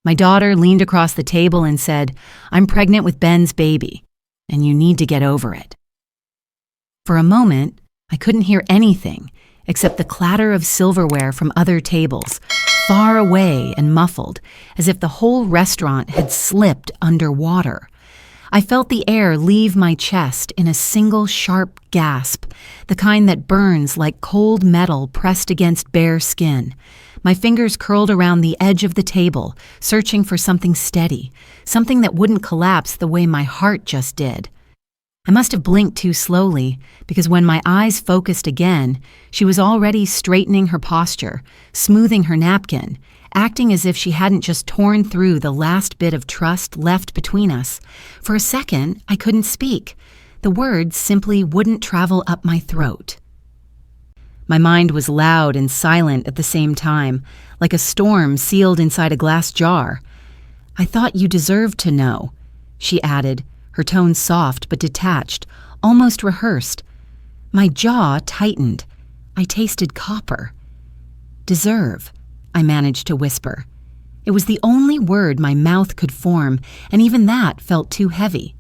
My daughter leaned across the table and said, "I'm pregnant with Ben's baby, and you need to get over it." For a moment, I couldn't hear anything except the clatter of silverware from other tables, far away and muffled, as if the whole restaurant had slipped underwater. I felt the air leave my chest in a single sharp gasp, the kind that burns like cold metal pressed against bare skin. My fingers curled around the edge of the table, searching for something steady, something that wouldn't collapse the way my heart just did. I must have blinked too slowly, because when my eyes focused again, she was already straightening her posture, smoothing her napkin, acting as if she hadn't just torn through the last bit of trust left between us. For a second, I couldn't speak. The words simply wouldn't travel up my throat. My mind was loud and silent at the same time, like a storm sealed inside a glass jar. "I thought you deserved to know," she added, her tone soft but detached, almost rehearsed. My jaw tightened. I tasted copper. "Deserve," I managed to whisper. It was the only word my mouth could form, and even that felt too heavy.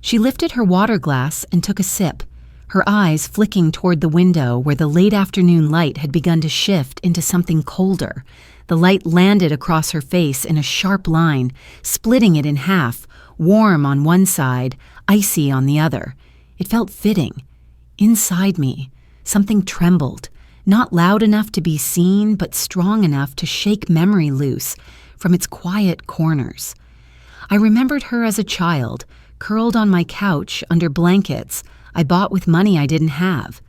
She lifted her water glass and took a sip, her eyes flicking toward the window where the late afternoon light had begun to shift into something colder. The light landed across her face in a sharp line, splitting it in half, warm on one side, icy on the other. It felt fitting. Inside me, something trembled, not loud enough to be seen, but strong enough to shake memory loose from its quiet corners. I remembered her as a child, curled on my couch under blankets I bought with money I didn't have.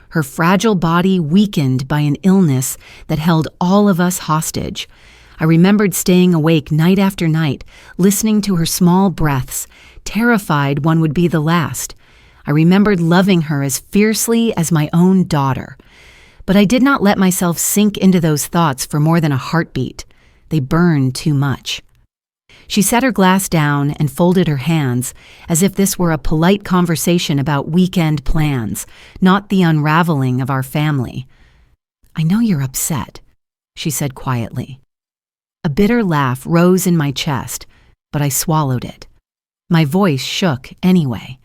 Her fragile body weakened by an illness that held all of us hostage. I remembered staying awake night after night, listening to her small breaths, terrified one would be the last. I remembered loving her as fiercely as my own daughter. But I did not let myself sink into those thoughts for more than a heartbeat. They burned too much. She set her glass down and folded her hands, as if this were a polite conversation about weekend plans, not the unraveling of our family. "I know you're upset," she said quietly. A bitter laugh rose in my chest, but I swallowed it. My voice shook anyway.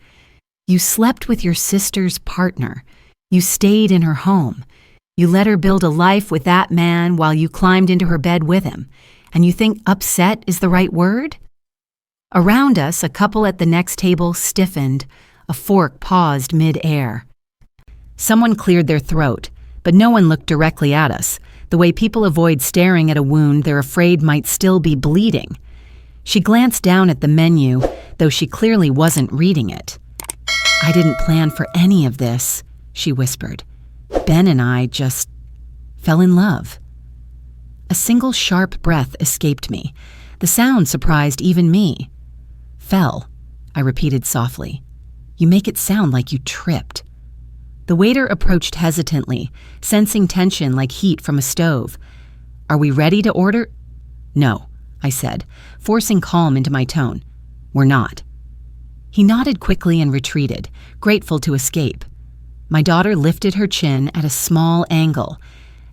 "You slept with your sister's partner. You stayed in her home. You let her build a life with that man while you climbed into her bed with him. And you think upset is the right word?" Around us, a couple at the next table stiffened. A fork paused mid-air. Someone cleared their throat, but no one looked directly at us, the way people avoid staring at a wound they're afraid might still be bleeding. She glanced down at the menu, though she clearly wasn't reading it. "I didn't plan for any of this," she whispered. "Ben and I just fell in love." A single sharp breath escaped me. The sound surprised even me. "Fell," I repeated softly. "You make it sound like you tripped." The waiter approached hesitantly, sensing tension like heat from a stove. "Are we ready to order?" "No," I said, forcing calm into my tone. "We're not." He nodded quickly and retreated, grateful to escape. My daughter lifted her chin at a small angle,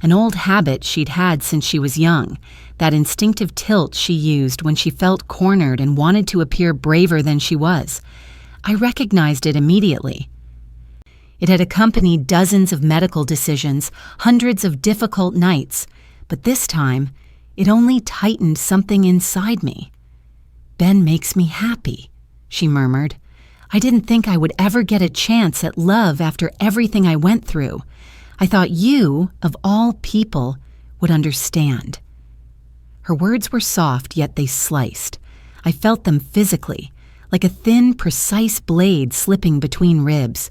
an old habit she'd had since she was young, that instinctive tilt she used when she felt cornered and wanted to appear braver than she was. I recognized it immediately. It had accompanied dozens of medical decisions, hundreds of difficult nights, but this time, it only tightened something inside me. "Ben makes me happy," she murmured. "I didn't think I would ever get a chance at love after everything I went through. I thought you, of all people, would understand." Her words were soft, yet they sliced. I felt them physically, like a thin, precise blade slipping between ribs.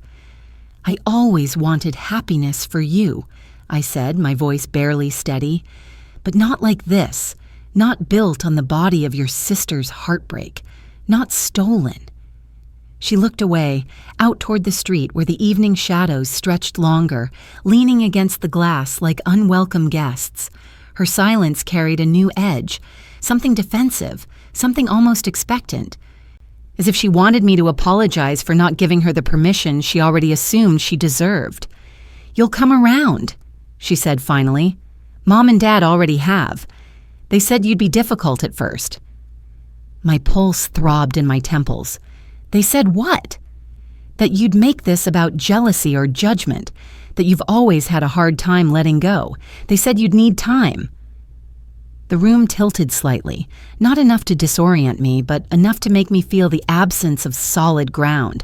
"I always wanted happiness for you," I said, my voice barely steady. "But not like this, not built on the body of your sister's heartbreak, not stolen." She looked away, out toward the street where the evening shadows stretched longer, leaning against the glass like unwelcome guests. Her silence carried a new edge, something defensive, something almost expectant, as if she wanted me to apologize for not giving her the permission she already assumed she deserved. "You'll come around," she said finally. "Mom and Dad already have. They said you'd be difficult at first. My pulse throbbed in my temples. They said what? That you'd make this about jealousy or judgment, that you've always had a hard time letting go. They said you'd need time. The room tilted slightly, not enough to disorient me, but enough to make me feel the absence of solid ground.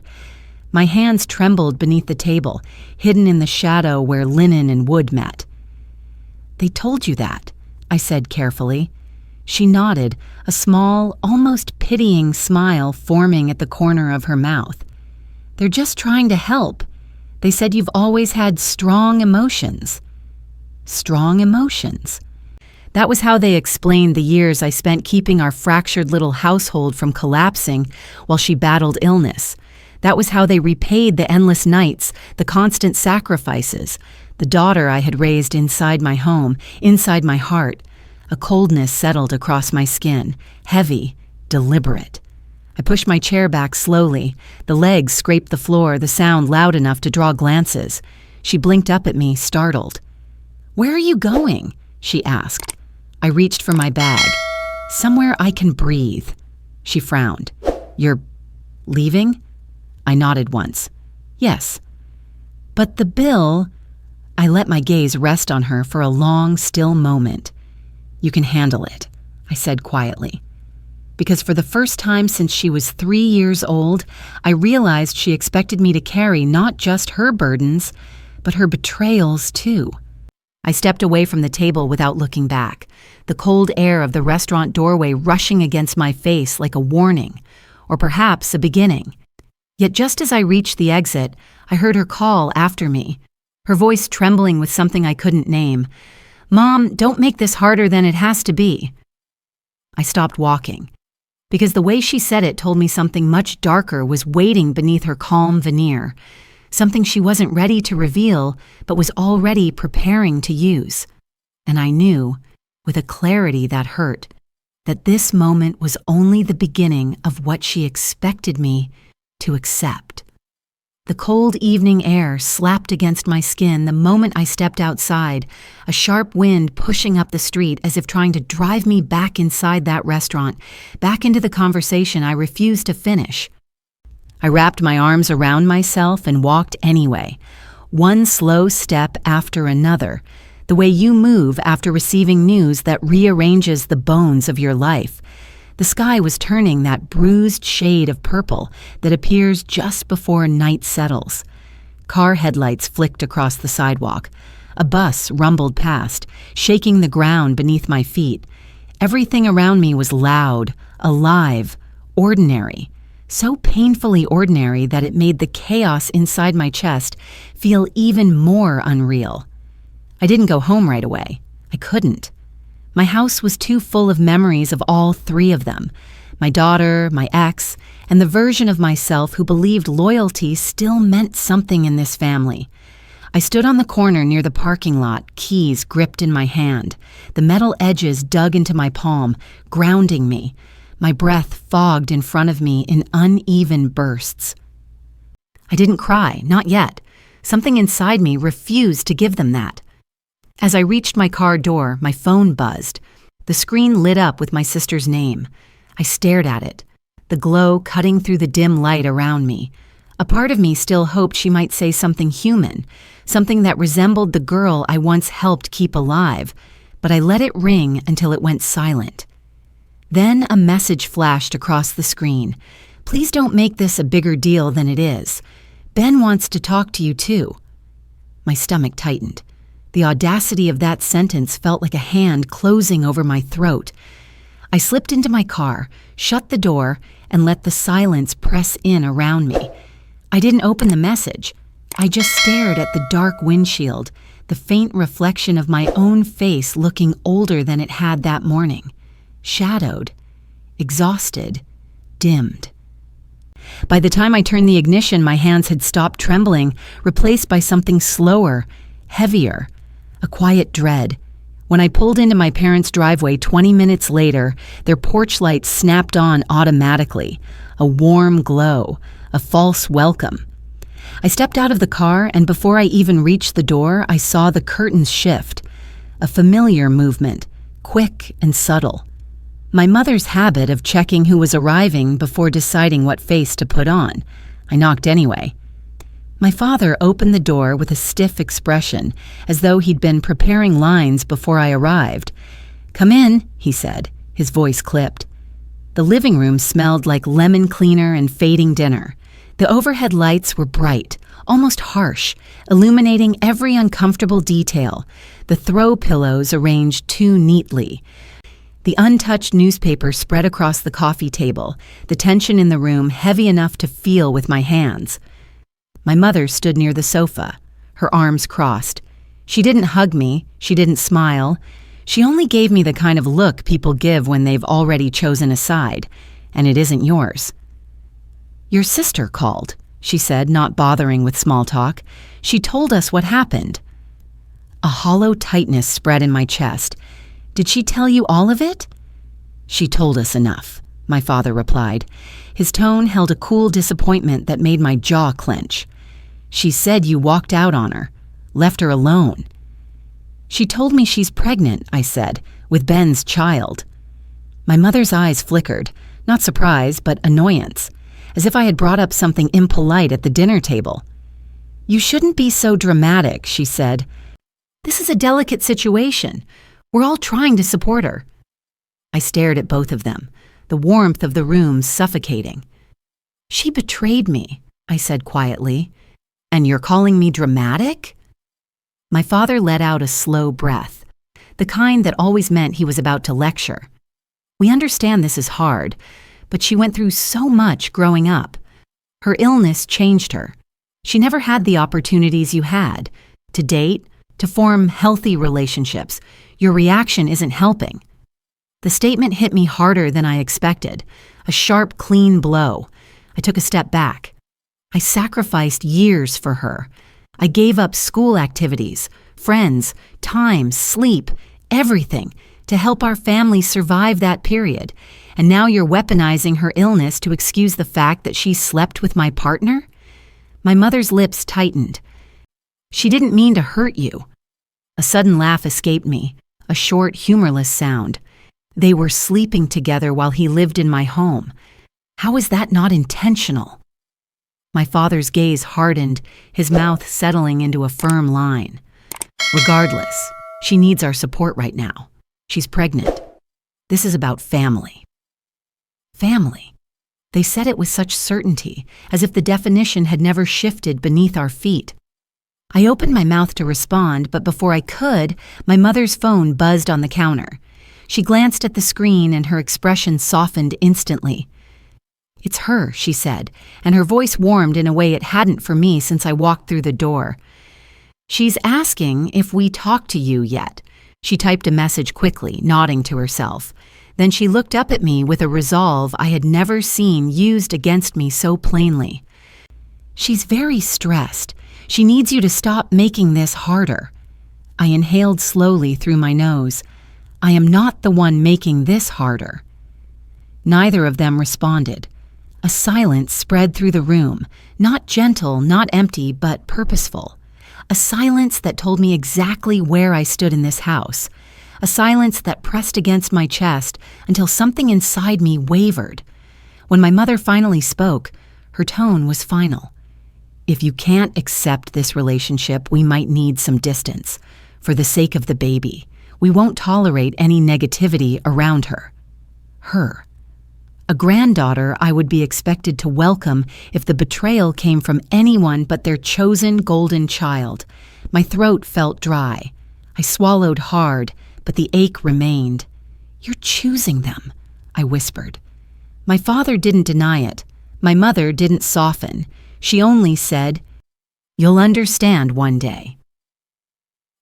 My hands trembled beneath the table, hidden in the shadow where linen and wood met. They told you that, I said carefully. She nodded, a small, almost pitying smile forming at the corner of her mouth. They're just trying to help. They said you've always had strong emotions. Strong emotions. That was how they explained the years I spent keeping our fractured little household from collapsing while she battled illness. That was how they repaid the endless nights, the constant sacrifices, the daughter I had raised inside my home, inside my heart. A coldness settled across my skin, heavy, deliberate. I pushed my chair back slowly. The legs scraped the floor, the sound loud enough to draw glances. She blinked up at me, startled. "Where are you going?" she asked. I reached for my bag. "Somewhere I can breathe." She frowned. "You're leaving?" I nodded once. "Yes." "But the bill—" I let my gaze rest on her for a long, still moment. "You can handle it," I said quietly. Because for the first time since she was 3 years old, I realized she expected me to carry not just her burdens, but her betrayals too. I stepped away from the table without looking back, the cold air of the restaurant doorway rushing against my face like a warning, or perhaps a beginning. Yet just as I reached the exit, I heard her call after me, her voice trembling with something I couldn't name. "Mom, don't make this harder than it has to be." I stopped walking, because the way she said it told me something much darker was waiting beneath her calm veneer, something she wasn't ready to reveal, but was already preparing to use. And I knew, with a clarity that hurt, that this moment was only the beginning of what she expected me to accept. The cold evening air slapped against my skin the moment I stepped outside, a sharp wind pushing up the street as if trying to drive me back inside that restaurant, back into the conversation I refused to finish. I wrapped my arms around myself and walked anyway, one slow step after another, the way you move after receiving news that rearranges the bones of your life. The sky was turning that bruised shade of purple that appears just before night settles. Car headlights flicked across the sidewalk. A bus rumbled past, shaking the ground beneath my feet. Everything around me was loud, alive, ordinary. So painfully ordinary that it made the chaos inside my chest feel even more unreal. I didn't go home right away. I couldn't. My house was too full of memories of all 3 of them, my daughter, my ex, and the version of myself who believed loyalty still meant something in this family. I stood on the corner near the parking lot, keys gripped in my hand, the metal edges dug into my palm, grounding me, my breath fogged in front of me in uneven bursts. I didn't cry, not yet. Something inside me refused to give them that. As I reached my car door, my phone buzzed. The screen lit up with my sister's name. I stared at it, the glow cutting through the dim light around me. A part of me still hoped she might say something human, something that resembled the girl I once helped keep alive, but I let it ring until it went silent. Then a message flashed across the screen. "Please don't make this a bigger deal than it is. Ben wants to talk to you too." My stomach tightened. The audacity of that sentence felt like a hand closing over my throat. I slipped into my car, shut the door, and let the silence press in around me. I didn't open the message. I just stared at the dark windshield, the faint reflection of my own face looking older than it had that morning. Shadowed, exhausted, dimmed. By the time I turned the ignition, my hands had stopped trembling, replaced by something slower, heavier, a quiet dread. When I pulled into my parents' driveway 20 minutes later, their porch light snapped on automatically, a warm glow, a false welcome. I stepped out of the car, and before I even reached the door, I saw the curtains shift, a familiar movement, quick and subtle. My mother's habit of checking who was arriving before deciding what face to put on. I knocked anyway. My father opened the door with a stiff expression, as though he'd been preparing lines before I arrived. "Come in," he said, his voice clipped. The living room smelled like lemon cleaner and fading dinner. The overhead lights were bright, almost harsh, illuminating every uncomfortable detail. The throw pillows arranged too neatly. The untouched newspaper spread across the coffee table, the tension in the room heavy enough to feel with my hands. My mother stood near the sofa, her arms crossed. She didn't hug me, she didn't smile. She only gave me the kind of look people give when they've already chosen a side, and it isn't yours. "Your sister called," she said, not bothering with small talk. "She told us what happened." A hollow tightness spread in my chest. "Did she tell you all of it?" "She told us enough," my father replied. His tone held a cool disappointment that made my jaw clench. "She said you walked out on her, left her alone." "She told me she's pregnant," I said, "with Ben's child." My mother's eyes flickered, not surprise, but annoyance, as if I had brought up something impolite at the dinner table. "You shouldn't be so dramatic," she said. "This is a delicate situation. We're all trying to support her." I stared at both of them, the warmth of the room suffocating. "She betrayed me," I said quietly. "And you're calling me dramatic?" My father let out a slow breath, the kind that always meant he was about to lecture. "We understand this is hard, but she went through so much growing up. Her illness changed her. She never had the opportunities you had, to date, to form healthy relationships. Your reaction isn't helping." The statement hit me harder than I expected, a sharp, clean blow. I took a step back. I sacrificed years for her. I gave up school activities, friends, time, sleep, everything to help our family survive that period. And now you're weaponizing her illness to excuse the fact that she slept with my partner? My mother's lips tightened. "She didn't mean to hurt you." A sudden laugh escaped me, a short, humorless sound. "They were sleeping together while he lived in my home. How is that not intentional?" My father's gaze hardened, his mouth settling into a firm line. "Regardless, she needs our support right now. She's pregnant. This is about family." Family. They said it with such certainty, as if the definition had never shifted beneath our feet. I opened my mouth to respond, but before I could, my mother's phone buzzed on the counter. She glanced at the screen and her expression softened instantly. "It's her," she said, and her voice warmed in a way it hadn't for me since I walked through the door. "She's asking if we talked to you yet." She typed a message quickly, nodding to herself. Then she looked up at me with a resolve I had never seen used against me so plainly. "She's very stressed. She needs you to stop making this harder." I inhaled slowly through my nose. "I am not the one making this harder." Neither of them responded. A silence spread through the room, not gentle, not empty, but purposeful. A silence that told me exactly where I stood in this house. A silence that pressed against my chest until something inside me wavered. When my mother finally spoke, her tone was final. "If you can't accept this relationship, we might need some distance. For the sake of the baby, we won't tolerate any negativity around her." Her. A granddaughter I would be expected to welcome if the betrayal came from anyone but their chosen golden child. My throat felt dry. I swallowed hard, but the ache remained. "You're choosing them," I whispered. My father didn't deny it. My mother didn't soften. She only said, "You'll understand one day."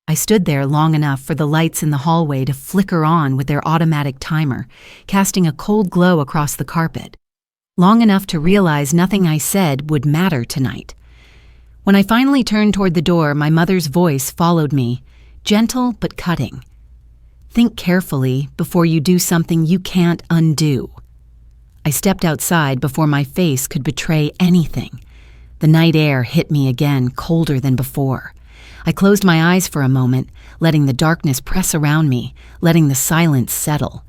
I stood there long enough for the lights in the hallway to flicker on with their automatic timer, casting a cold glow across the carpet. Long enough to realize nothing I said would matter tonight. When I finally turned toward the door, my mother's voice followed me, gentle but cutting. "Think carefully before you do something you can't undo." I stepped outside before my face could betray anything. The night air hit me again, colder than before. I closed my eyes for a moment, letting the darkness press around me, letting the silence settle.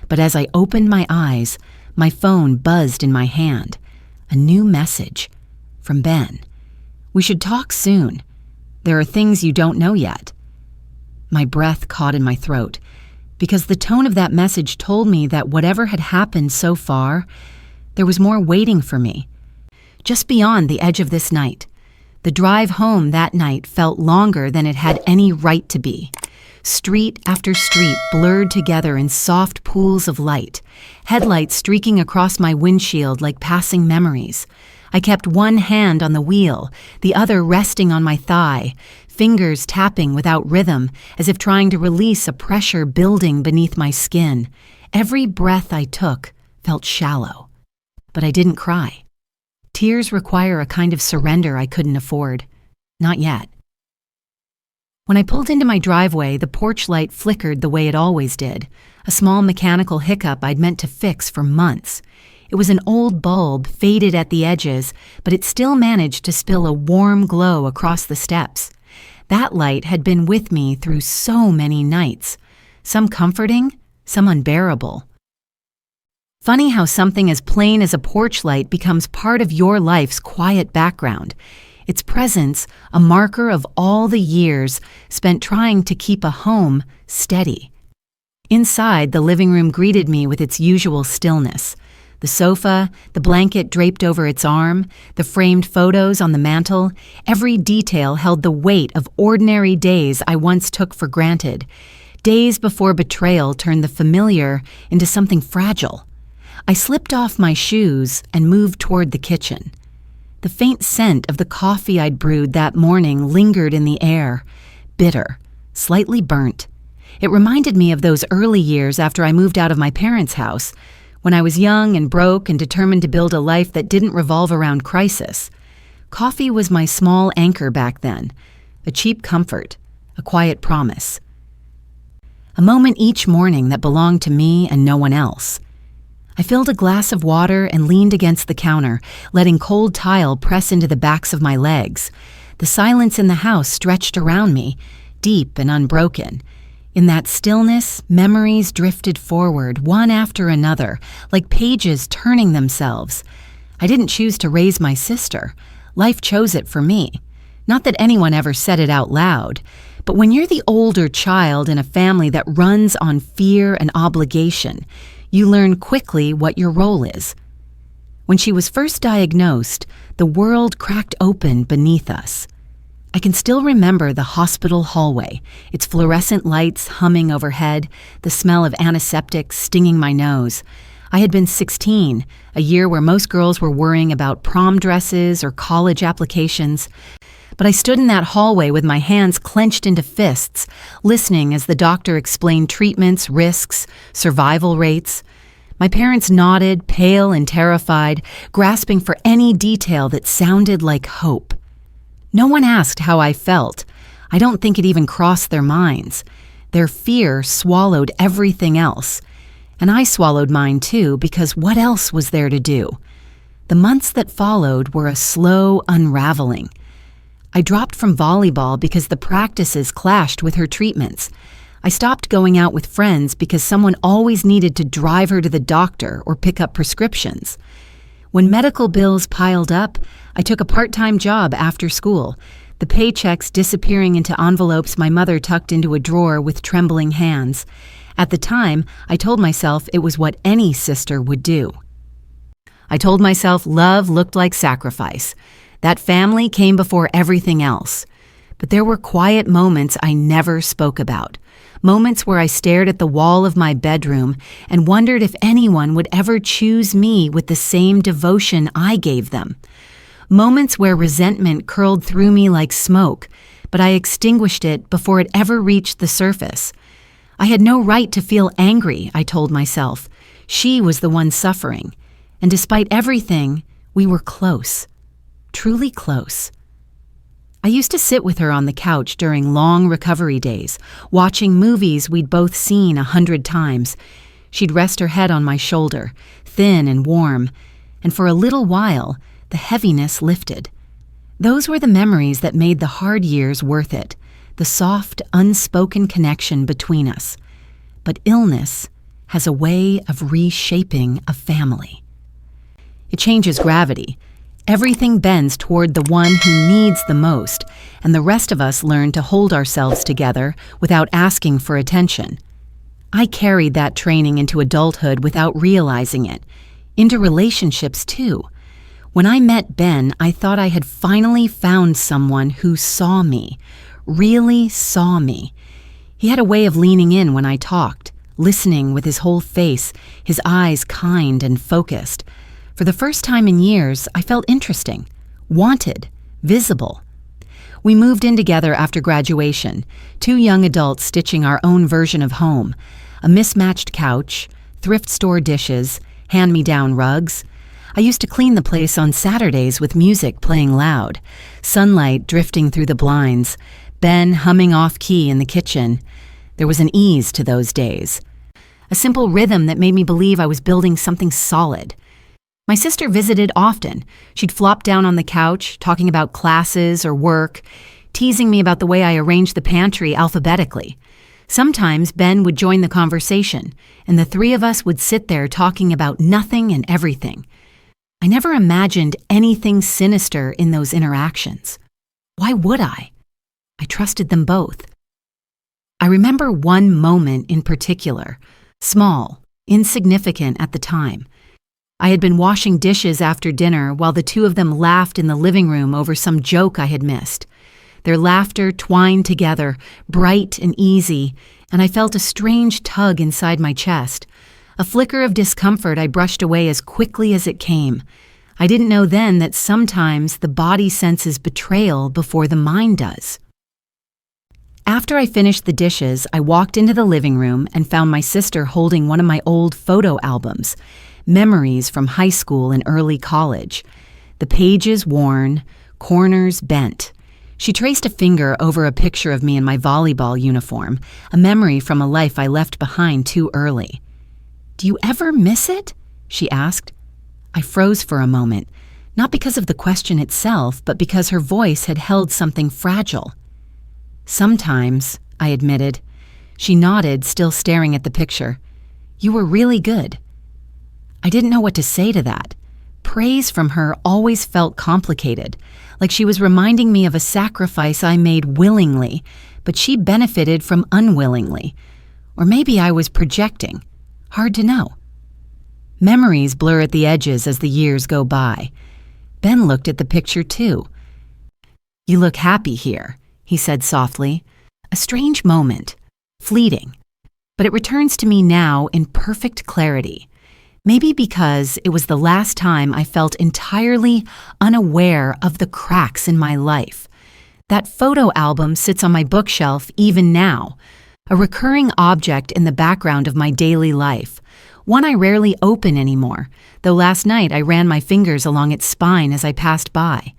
But as I opened my eyes, my phone buzzed in my hand. A new message from Ben. "We should talk soon. There are things you don't know yet." My breath caught in my throat, because the tone of that message told me that whatever had happened so far, there was more waiting for me. Just beyond the edge of this night. The drive home that night felt longer than it had any right to be. Street after street blurred together in soft pools of light, headlights streaking across my windshield like passing memories. I kept one hand on the wheel, the other resting on my thigh, fingers tapping without rhythm, as if trying to release a pressure building beneath my skin. Every breath I took felt shallow. But I didn't cry. Tears require a kind of surrender I couldn't afford. Not yet. When I pulled into my driveway, the porch light flickered the way it always did, a small mechanical hiccup I'd meant to fix for months. It was an old bulb, faded at the edges, but it still managed to spill a warm glow across the steps. That light had been with me through so many nights, some comforting, some unbearable. Funny how something as plain as a porch light becomes part of your life's quiet background. Its presence, a marker of all the years spent trying to keep a home steady. Inside, the living room greeted me with its usual stillness. The sofa, the blanket draped over its arm, the framed photos on the mantel, every detail held the weight of ordinary days I once took for granted. Days before betrayal turned the familiar into something fragile. I slipped off my shoes and moved toward the kitchen. The faint scent of the coffee I'd brewed that morning lingered in the air, bitter, slightly burnt. It reminded me of those early years after I moved out of my parents' house, when I was young and broke and determined to build a life that didn't revolve around crisis. Coffee was my small anchor back then, a cheap comfort, a quiet promise. A moment each morning that belonged to me and no one else. I filled a glass of water and leaned against the counter, letting cold tile press into the backs of my legs. The silence in the house stretched around me, deep and unbroken. In that stillness, memories drifted forward, one after another, like pages turning themselves. I didn't choose to raise my sister. Life chose it for me. Not that anyone ever said it out loud, but when you're the older child in a family that runs on fear and obligation, you learn quickly what your role is. When she was first diagnosed, the world cracked open beneath us. I can still remember the hospital hallway, its fluorescent lights humming overhead, the smell of antiseptic stinging my nose. I had been 16, a year where most girls were worrying about prom dresses or college applications. But I stood in that hallway with my hands clenched into fists, listening as the doctor explained treatments, risks, survival rates. My parents nodded, pale and terrified, grasping for any detail that sounded like hope. No one asked how I felt. I don't think it even crossed their minds. Their fear swallowed everything else. And I swallowed mine too, because what else was there to do? The months that followed were a slow unraveling. I dropped from volleyball because the practices clashed with her treatments. I stopped going out with friends because someone always needed to drive her to the doctor or pick up prescriptions. When medical bills piled up, I took a part-time job after school, the paychecks disappearing into envelopes my mother tucked into a drawer with trembling hands. At the time, I told myself it was what any sister would do. I told myself love looked like sacrifice. That family came before everything else. But there were quiet moments I never spoke about. Moments where I stared at the wall of my bedroom and wondered if anyone would ever choose me with the same devotion I gave them. Moments where resentment curled through me like smoke, but I extinguished it before it ever reached the surface. I had no right to feel angry, I told myself. She was the one suffering. And despite everything, we were close. Truly close. I used to sit with her on the couch during long recovery days, watching movies we'd both seen 100 times. She'd rest her head on my shoulder, thin and warm, and for a little while, the heaviness lifted. Those were the memories that made the hard years worth it. the soft, unspoken connection between us. But illness has a way of reshaping a family. It changes gravity. Everything bends toward the one who needs the most, and the rest of us learn to hold ourselves together without asking for attention. I carried that training into adulthood without realizing it, into relationships too. When I met Ben, I thought I had finally found someone who saw me, really saw me. He had a way of leaning in when I talked, listening with his whole face, his eyes kind and focused. For the first time in years, I felt interesting, wanted, visible. We moved in together after graduation, two young adults stitching our own version of home, a mismatched couch, thrift store dishes, hand-me-down rugs. I used to clean the place on Saturdays with music playing loud, sunlight drifting through the blinds, Ben humming off-key in the kitchen. There was an ease to those days, a simple rhythm that made me believe I was building something solid. My sister visited often. She'd flop down on the couch, talking about classes or work, teasing me about the way I arranged the pantry alphabetically. Sometimes Ben would join the conversation, and the three of us would sit there talking about nothing and everything. I never imagined anything sinister in those interactions. Why would I? I trusted them both. I remember one moment in particular, small, insignificant at the time. I had been washing dishes after dinner while the two of them laughed in the living room over some joke I had missed. Their laughter twined together, bright and easy, and I felt a strange tug inside my chest. A flicker of discomfort I brushed away as quickly as it came. I didn't know then that sometimes the body senses betrayal before the mind does. After I finished the dishes, I walked into the living room and found my sister holding one of my old photo albums, memories from high school and early college. The pages worn, corners bent. She traced a finger over a picture of me in my volleyball uniform, a memory from a life I left behind too early. "Do you ever miss it?" she asked. I froze for a moment, not because of the question itself, but because her voice had held something fragile. "Sometimes," I admitted. She nodded, still staring at the picture. "You were really good." I didn't know what to say to that. Praise from her always felt complicated, like she was reminding me of a sacrifice I made willingly, but she benefited from unwillingly. Or maybe I was projecting. Hard to know. Memories blur at the edges as the years go by. Ben looked at the picture too. "You look happy here," he said softly. A strange moment, fleeting, but it returns to me now in perfect clarity. Maybe because it was the last time I felt entirely unaware of the cracks in my life. That photo album sits on my bookshelf even now, a recurring object in the background of my daily life, one I rarely open anymore, though last night I ran my fingers along its spine as I passed by.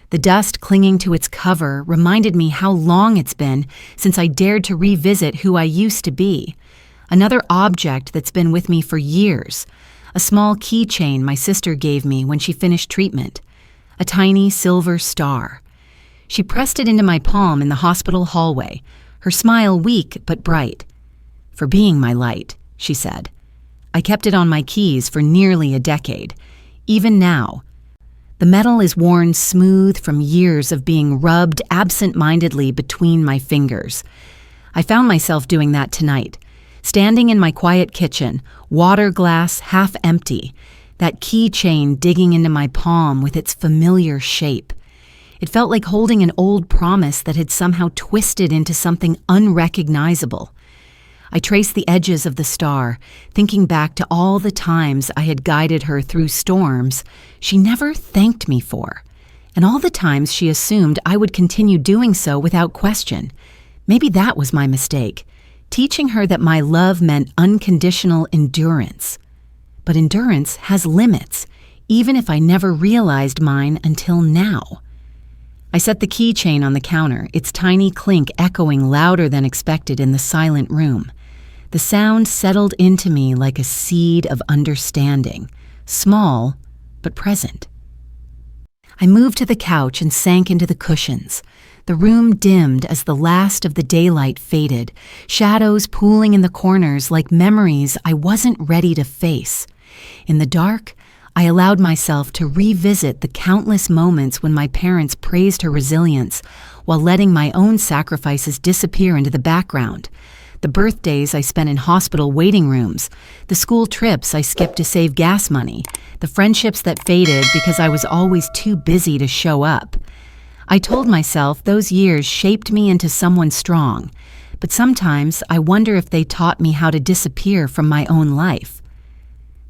The dust clinging to its cover reminded me how long it's been since I dared to revisit who I used to be. Another object that's been with me for years. A small keychain my sister gave me when she finished treatment. A tiny silver star. She pressed it into my palm in the hospital hallway, her smile weak but bright. "For being my light," she said. I kept it on my keys for nearly a decade. Even now, the metal is worn smooth from years of being rubbed absent-mindedly between my fingers. I found myself doing that tonight. Standing in my quiet kitchen, water glass half empty, that keychain digging into my palm with its familiar shape. It felt like holding an old promise that had somehow twisted into something unrecognizable. I traced the edges of the star, thinking back to all the times I had guided her through storms she never thanked me for, and all the times she assumed I would continue doing so without question. Maybe that was my mistake. Teaching her that my love meant unconditional endurance. But endurance has limits, even if I never realized mine until now. I set the keychain on the counter, its tiny clink echoing louder than expected in the silent room. The sound settled into me like a seed of understanding, small but present. I moved to the couch and sank into the cushions. The room dimmed as the last of the daylight faded, shadows pooling in the corners like memories I wasn't ready to face. In the dark, I allowed myself to revisit the countless moments when my parents praised her resilience while letting my own sacrifices disappear into the background. The birthdays I spent in hospital waiting rooms, the school trips I skipped to save gas money, the friendships that faded because I was always too busy to show up. I told myself those years shaped me into someone strong, but sometimes I wonder if they taught me how to disappear from my own life.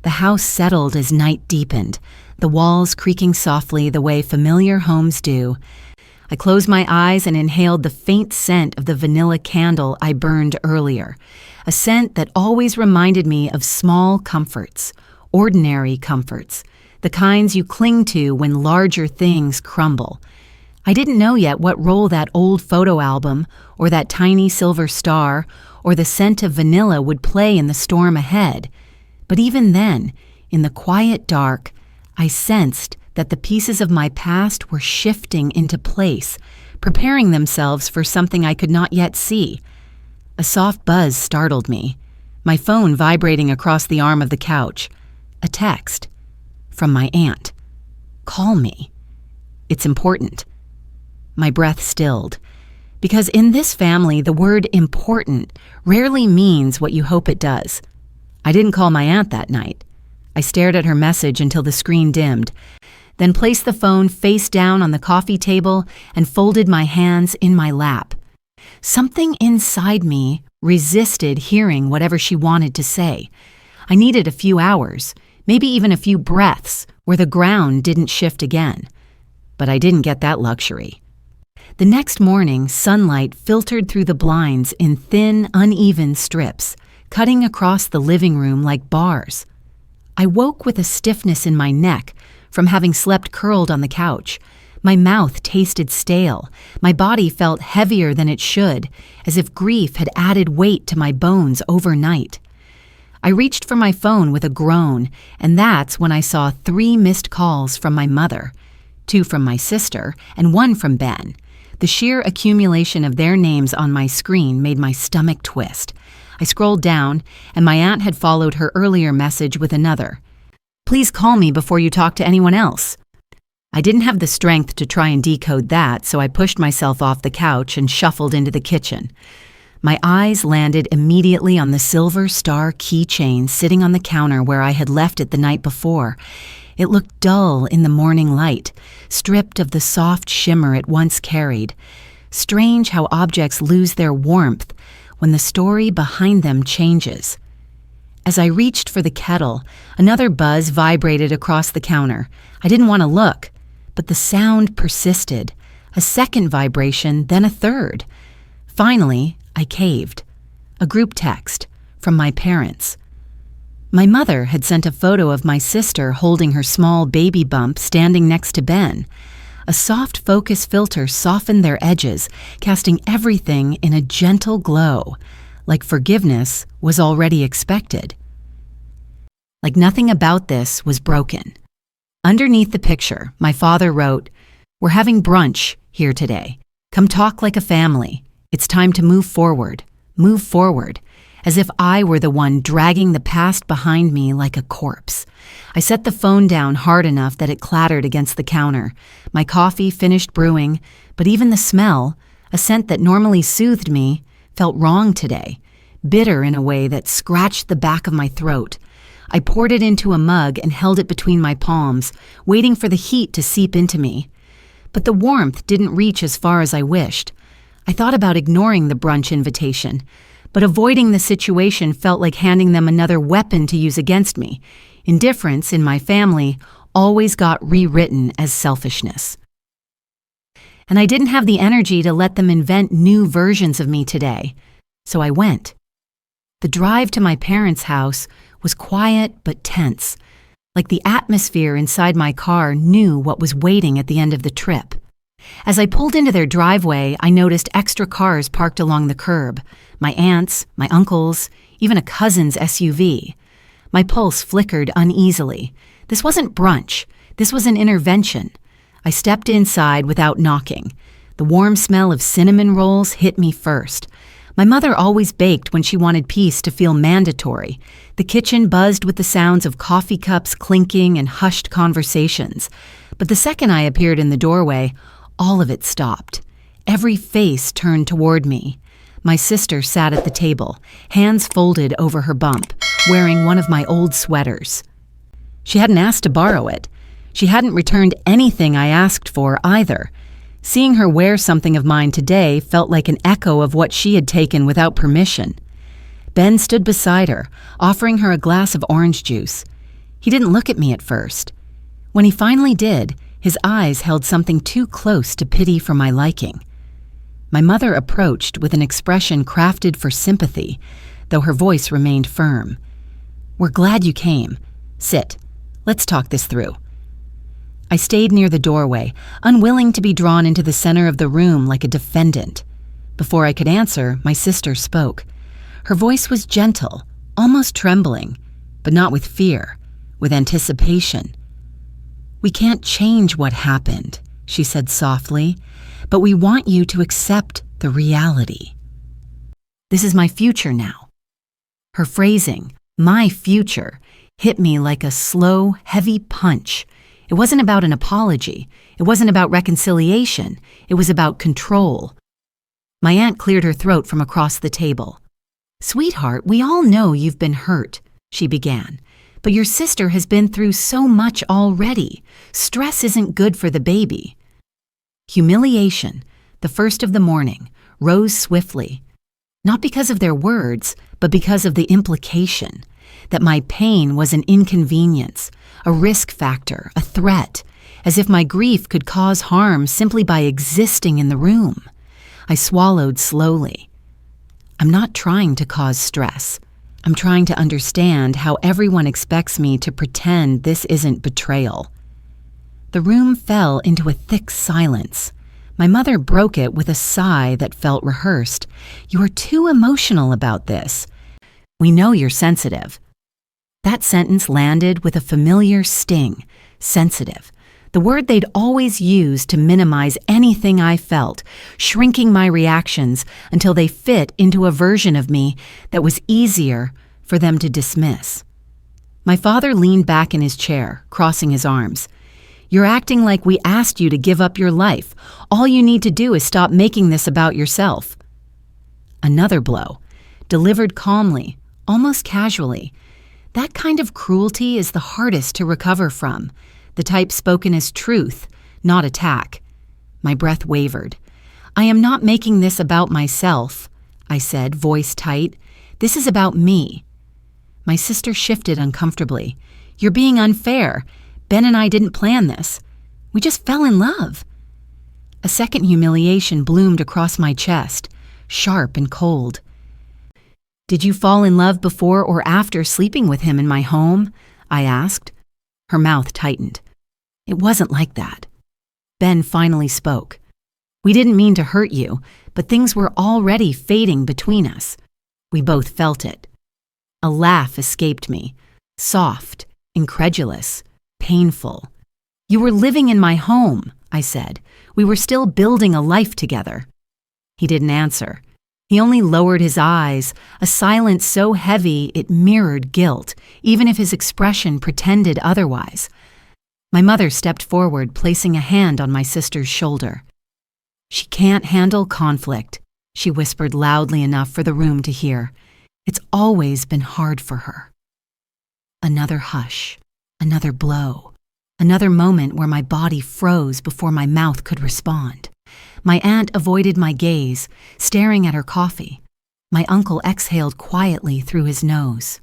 The house settled as night deepened, the walls creaking softly the way familiar homes do. I closed my eyes and inhaled the faint scent of the vanilla candle I burned earlier, a scent that always reminded me of small comforts, ordinary comforts, the kinds you cling to when larger things crumble. I didn't know yet what role that old photo album, or that tiny silver star, or the scent of vanilla would play in the storm ahead. But even then, in the quiet dark, I sensed that the pieces of my past were shifting into place, preparing themselves for something I could not yet see. A soft buzz startled me, my phone vibrating across the arm of the couch. A text from my aunt. "Call me. It's important." My breath stilled, because in this family the word important rarely means what you hope it does. I didn't call my aunt that night. I stared at her message until the screen dimmed, then placed the phone face down on the coffee table and folded my hands in my lap. Something inside me resisted hearing whatever she wanted to say. I needed a few hours, maybe even a few breaths, where the ground didn't shift again. But I didn't get that luxury. The next morning, sunlight filtered through the blinds in thin, uneven strips, cutting across the living room like bars. I woke with a stiffness in my neck from having slept curled on the couch. My mouth tasted stale. My body felt heavier than it should, as if grief had added weight to my bones overnight. I reached for my phone with a groan, and that's when I saw 3 missed calls from my mother, 2 from my sister, and 1 from Ben. The sheer accumulation of their names on my screen made my stomach twist. I scrolled down, and my aunt had followed her earlier message with another. "Please call me before you talk to anyone else." I didn't have the strength to try and decode that, so I pushed myself off the couch and shuffled into the kitchen. My eyes landed immediately on the silver star keychain sitting on the counter where I had left it the night before. It looked dull in the morning light, stripped of the soft shimmer it once carried. Strange how objects lose their warmth when the story behind them changes. As I reached for the kettle, another buzz vibrated across the counter. I didn't want to look, but the sound persisted. A second vibration, then a third. Finally, I caved. A group text from my parents. My mother had sent a photo of my sister holding her small baby bump standing next to Ben. A soft focus filter softened their edges, casting everything in a gentle glow, like forgiveness was already expected. Like nothing about this was broken. Underneath the picture, my father wrote, "We're having brunch here today. Come talk like a family. It's time to move forward, as if I were the one dragging the past behind me like a corpse. I set the phone down hard enough that it clattered against the counter. My coffee finished brewing, but even the smell, a scent that normally soothed me, felt wrong today, bitter in a way that scratched the back of my throat. I poured it into a mug and held it between my palms, waiting for the heat to seep into me. But the warmth didn't reach as far as I wished. I thought about ignoring the brunch invitation, but avoiding the situation felt like handing them another weapon to use against me. Indifference in my family always got rewritten as selfishness. And I didn't have the energy to let them invent new versions of me today, so I went. The drive to my parents' house was quiet but tense, like the atmosphere inside my car knew what was waiting at the end of the trip. As I pulled into their driveway, I noticed extra cars parked along the curb. My aunt's, my uncle's, even a cousin's SUV. My pulse flickered uneasily. This wasn't brunch. This was an intervention. I stepped inside without knocking. The warm smell of cinnamon rolls hit me first. My mother always baked when she wanted peace to feel mandatory. The kitchen buzzed with the sounds of coffee cups clinking and hushed conversations. But the second I appeared in the doorway, all of it stopped. Every face turned toward me. My sister sat at the table, hands folded over her bump, wearing one of my old sweaters. She hadn't asked to borrow it. She hadn't returned anything I asked for either. Seeing her wear something of mine today felt like an echo of what she had taken without permission. Ben stood beside her, offering her a glass of orange juice. He didn't look at me at first. When he finally did, his eyes held something too close to pity for my liking. My mother approached with an expression crafted for sympathy, though her voice remained firm. "We're glad you came. Sit. Let's talk this through." I stayed near the doorway, unwilling to be drawn into the center of the room like a defendant. Before I could answer, my sister spoke. Her voice was gentle, almost trembling, but not with fear, with anticipation. "We can't change what happened," she said softly, "but we want you to accept the reality. This is my future now." Her phrasing, "my future," hit me like a slow, heavy punch. It wasn't about an apology. It wasn't about reconciliation. It was about control. My aunt cleared her throat from across the table. "Sweetheart, we all know you've been hurt," she began. "But your sister has been through so much already. Stress isn't good for the baby." Humiliation, the first of the morning, rose swiftly. Not because of their words, but because of the implication. That my pain was an inconvenience, a risk factor, a threat, as if my grief could cause harm simply by existing in the room. I swallowed slowly. I'm not trying to cause stress. I'm trying to understand how everyone expects me to pretend this isn't betrayal. The room fell into a thick silence. My mother broke it with a sigh that felt rehearsed. "You are too emotional about this. We know you're sensitive." That sentence landed with a familiar sting. Sensitive. The word they'd always used to minimize anything I felt, shrinking my reactions until they fit into a version of me that was easier for them to dismiss. My father leaned back in his chair, crossing his arms. "You're acting like we asked you to give up your life. All you need to do is stop making this about yourself." Another blow, delivered calmly, almost casually. That kind of cruelty is the hardest to recover from, the type spoken as truth, not attack. My breath wavered. "I am not making this about myself," I said, voice tight. "This is about me." My sister shifted uncomfortably. "You're being unfair. Ben and I didn't plan this. We just fell in love." A second humiliation bloomed across my chest, sharp and cold. "Did you fall in love before or after sleeping with him in my home?" I asked. Her mouth tightened. "It wasn't like that." Ben finally spoke. "We didn't mean to hurt you, but things were already fading between us. We both felt it." A laugh escaped me, soft, incredulous, painful. "You were living in my home," I said. "We were still building a life together." He didn't answer. He only lowered his eyes, a silence so heavy it mirrored guilt, even if his expression pretended otherwise. My mother stepped forward, placing a hand on my sister's shoulder. "She can't handle conflict," she whispered loudly enough for the room to hear. "It's always been hard for her." Another hush, another blow, another moment where my body froze before my mouth could respond. My aunt avoided my gaze, staring at her coffee. My uncle exhaled quietly through his nose.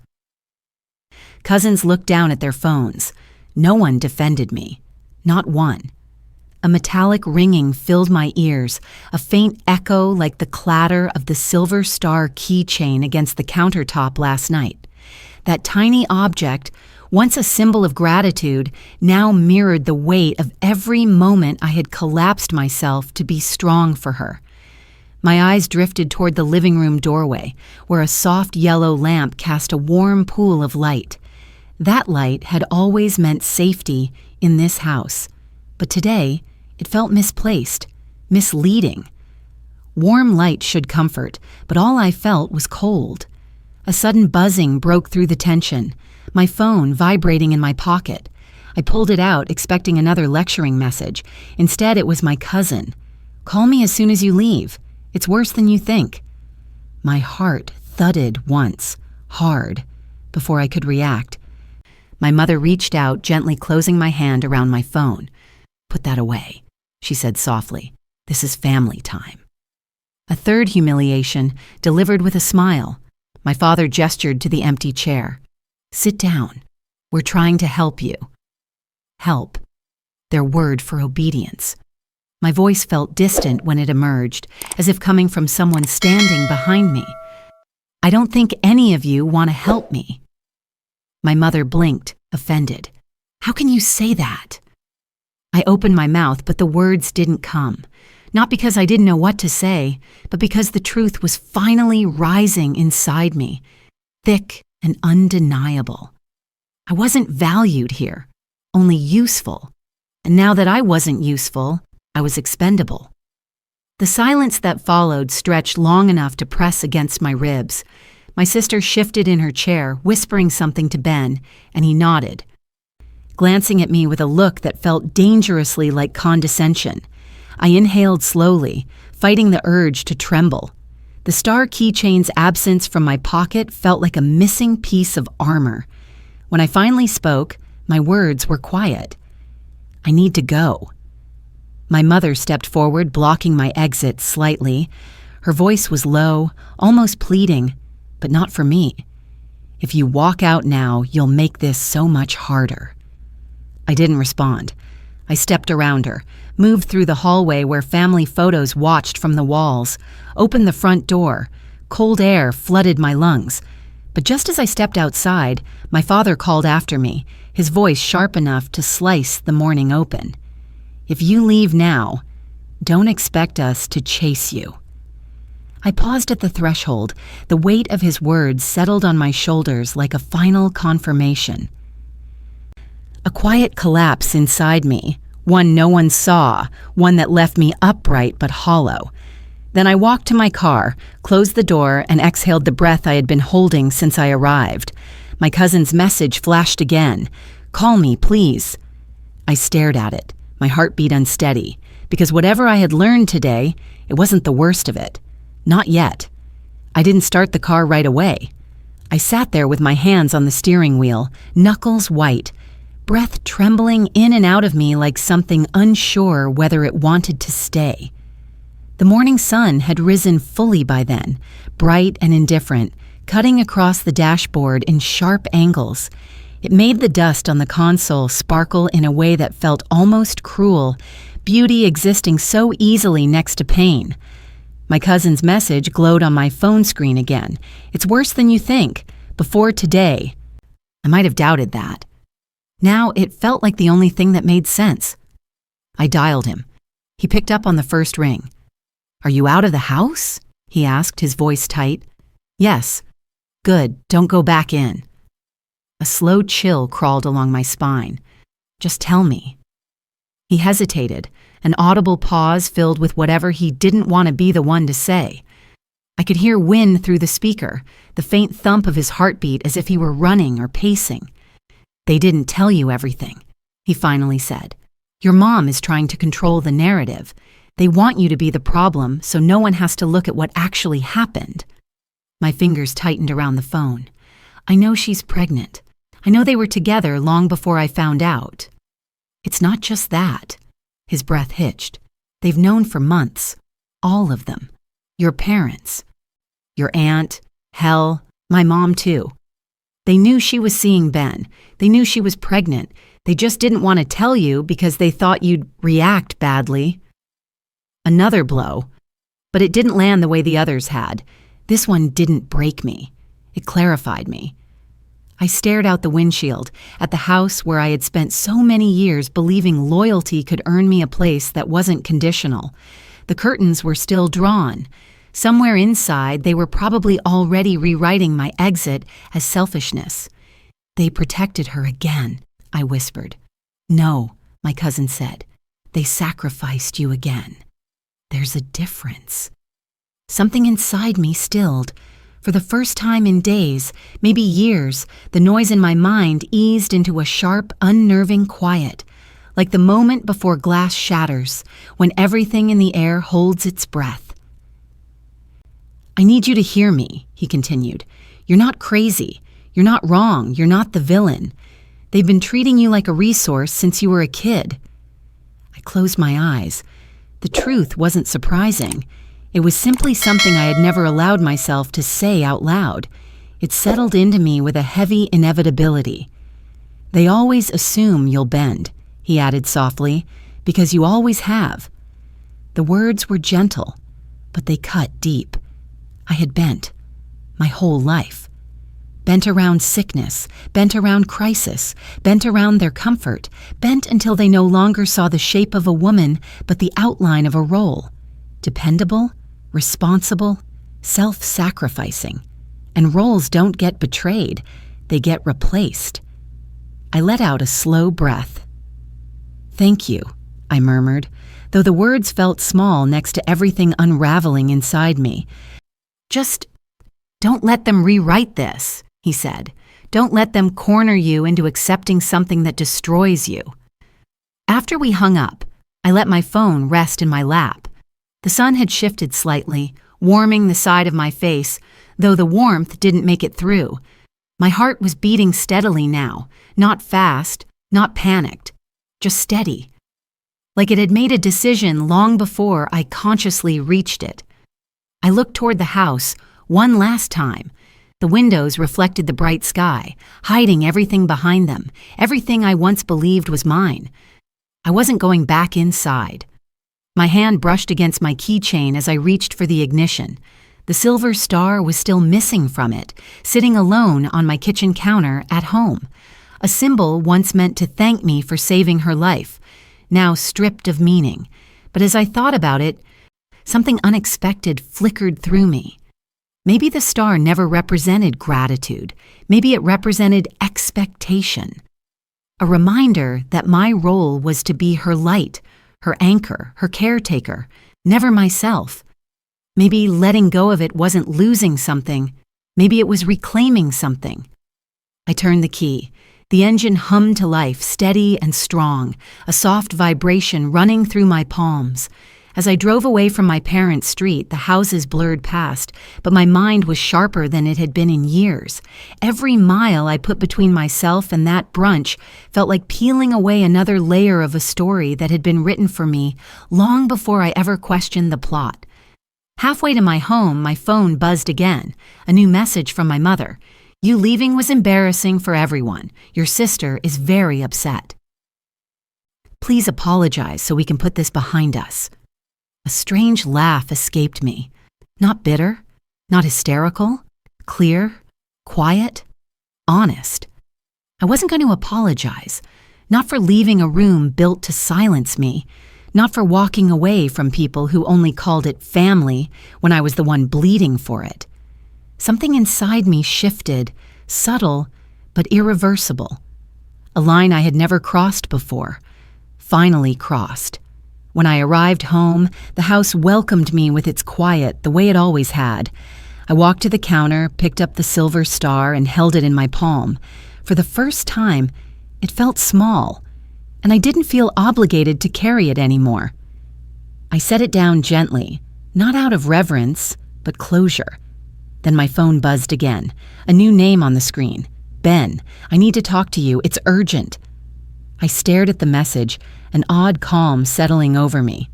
Cousins looked down at their phones. No one defended me. Not one. A metallic ringing filled my ears, a faint echo like the clatter of the silver star keychain against the countertop last night. That tiny object, once a symbol of gratitude, now mirrored the weight of every moment I had collapsed myself to be strong for her. My eyes drifted toward the living room doorway, where a soft yellow lamp cast a warm pool of light. That light had always meant safety in this house, But today, it felt misplaced, misleading. Warm light should comfort, but all I felt was cold. A sudden buzzing broke through the tension, my phone vibrating in my pocket. I pulled it out, expecting another lecturing message. Instead, it was my cousin. "Call me as soon as you leave. It's worse than you think." My heart thudded once, hard, before I could react. My mother reached out, gently closing my hand around my phone. "Put that away," she said softly. "This is family time." A third humiliation, delivered with a smile. My father gestured to the empty chair. "Sit down. We're trying to help you." Help. Their word for obedience. My voice felt distant when it emerged, as if coming from someone standing behind me. "I don't think any of you want to help me." My mother blinked, offended. "How can you say that?" I opened my mouth, but the words didn't come. Not because I didn't know what to say, but because the truth was finally rising inside me, thick and undeniable. I wasn't valued here, only useful. And now that I wasn't useful, I was expendable. The silence that followed stretched long enough to press against my ribs. My sister shifted in her chair, whispering something to Ben, and he nodded, glancing at me with a look that felt dangerously like condescension. I inhaled slowly, fighting the urge to tremble. The star keychain's absence from my pocket felt like a missing piece of armor. When I finally spoke, my words were quiet. "I need to go." My mother stepped forward, blocking my exit slightly. Her voice was low, almost pleading, but not for me. "If you walk out now, you'll make this so much harder." I didn't respond. I stepped around her, moved through the hallway where family photos watched from the walls, opened the front door. Cold air flooded my lungs. But just as I stepped outside, my father called after me, his voice sharp enough to slice the morning open. "If you leave now, don't expect us to chase you." I paused at the threshold. The weight of his words settled on my shoulders like a final confirmation. A quiet collapse inside me, one no one saw, one that left me upright but hollow. Then I walked to my car, closed the door, and exhaled the breath I had been holding since I arrived. My cousin's message flashed again. "Call me, please." I stared at it, my heartbeat unsteady, because whatever I had learned today, it wasn't the worst of it. Not yet. I didn't start the car right away. I sat there with my hands on the steering wheel, knuckles white, breath trembling in and out of me like something unsure whether it wanted to stay. The morning sun had risen fully by then, bright and indifferent, cutting across the dashboard in sharp angles. It made the dust on the console sparkle in a way that felt almost cruel, beauty existing so easily next to pain. My cousin's message glowed on my phone screen again. "It's worse than you think. Before today." I might have doubted that. Now it felt like the only thing that made sense. I dialed him. He picked up on the first ring. "Are you out of the house?" he asked, his voice tight. "Yes." "Good, don't go back in." A slow chill crawled along my spine. "Just tell me." He hesitated, an audible pause filled with whatever he didn't want to be the one to say. I could hear wind through the speaker, the faint thump of his heartbeat as if he were running or pacing. "They didn't tell you everything," he finally said. "Your mom is trying to control the narrative. They want you to be the problem so no one has to look at what actually happened." My fingers tightened around the phone. "I know she's pregnant. I know they were together long before I found out." "It's not just that." His breath hitched. "They've known for months. All of them. Your parents. Your aunt. Hell, my mom too. They knew she was seeing Ben. They knew she was pregnant. They just didn't want to tell you because they thought you'd react badly." Another blow. But it didn't land the way the others had. This one didn't break me. It clarified me. I stared out the windshield, at the house where I had spent so many years believing loyalty could earn me a place that wasn't conditional. The curtains were still drawn. Somewhere inside, they were probably already rewriting my exit as selfishness. "They protected her again," I whispered. "No," my cousin said. they sacrificed you again. There's a difference. Something inside me stilled. For the first time in days, maybe years, the noise in my mind eased into a sharp, unnerving quiet, like the moment before glass shatters, when everything in the air holds its breath. "I need you to hear me," he continued. "You're not crazy. You're not wrong. You're not the villain. They've been treating you like a resource since you were a kid." I closed my eyes. The truth wasn't surprising. It was simply something I had never allowed myself to say out loud. It settled into me with a heavy inevitability. "They always assume you'll bend," he added softly, "because you always have." The words were gentle, but they cut deep. I had bent my whole life. Bent around sickness, bent around crisis, bent around their comfort, bent until they no longer saw the shape of a woman but the outline of a role. Dependable, responsible, self-sacrificing. And roles don't get betrayed, they get replaced. I let out a slow breath. "Thank you," I murmured, though the words felt small next to everything unraveling inside me. "Just don't let them rewrite this," he said. "Don't let them corner you into accepting something that destroys you." After we hung up, I let my phone rest in my lap. The sun had shifted slightly, warming the side of my face, though the warmth didn't make it through. My heart was beating steadily now, not fast, not panicked, just steady. Like it had made a decision long before I consciously reached it. I looked toward the house one last time. The windows reflected the bright sky, hiding everything behind them, everything I once believed was mine. I wasn't going back inside. My hand brushed against my keychain as I reached for the ignition. The silver star was still missing from it, sitting alone on my kitchen counter at home. A symbol once meant to thank me for saving her life, now stripped of meaning. But as I thought about it, something unexpected flickered through me. Maybe the star never represented gratitude. Maybe it represented expectation. A reminder that my role was to be her light, her anchor, her caretaker, never myself. Maybe letting go of it wasn't losing something. Maybe it was reclaiming something. I turned the key. The engine hummed to life, steady and strong, a soft vibration running through my palms. As I drove away from my parents' street, the houses blurred past, but my mind was sharper than it had been in years. Every mile I put between myself and that brunch felt like peeling away another layer of a story that had been written for me long before I ever questioned the plot. Halfway to my home, my phone buzzed again, a new message from my mother. "You leaving was embarrassing for everyone. Your sister is very upset. Please apologize so we can put this behind us." A strange laugh escaped me. Not bitter, not hysterical, clear, quiet, honest. I wasn't going to apologize, not for leaving a room built to silence me, not for walking away from people who only called it family when I was the one bleeding for it. Something inside me shifted, subtle but irreversible. A line I had never crossed before, finally crossed. When I arrived home, the house welcomed me with its quiet, the way it always had. I walked to the counter, picked up the silver star, and held it in my palm. For the first time, it felt small, and I didn't feel obligated to carry it anymore. I set it down gently, not out of reverence, but closure. Then my phone buzzed again, a new name on the screen. "Ben, I need to talk to you. It's urgent." I stared at the message, an odd calm settling over me.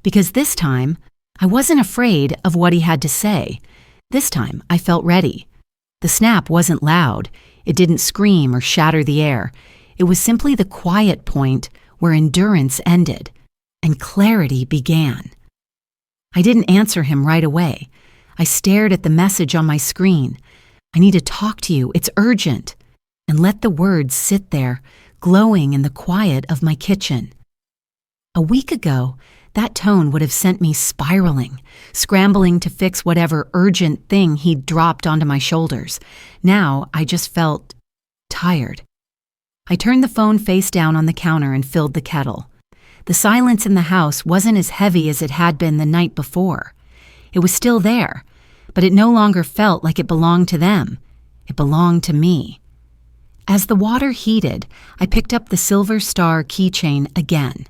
Because this time, I wasn't afraid of what he had to say. This time, I felt ready. The snap wasn't loud. It didn't scream or shatter the air. It was simply the quiet point where endurance ended and clarity began. I didn't answer him right away. I stared at the message on my screen. "I need to talk to you. It's urgent." And let the words sit there, glowing in the quiet of my kitchen. A week ago, that tone would have sent me spiraling, scrambling to fix whatever urgent thing he'd dropped onto my shoulders. Now I just felt tired. I turned the phone face down on the counter and filled the kettle. The silence in the house wasn't as heavy as it had been the night before. It was still there, but it no longer felt like it belonged to them. It belonged to me. As the water heated, I picked up the silver star keychain again.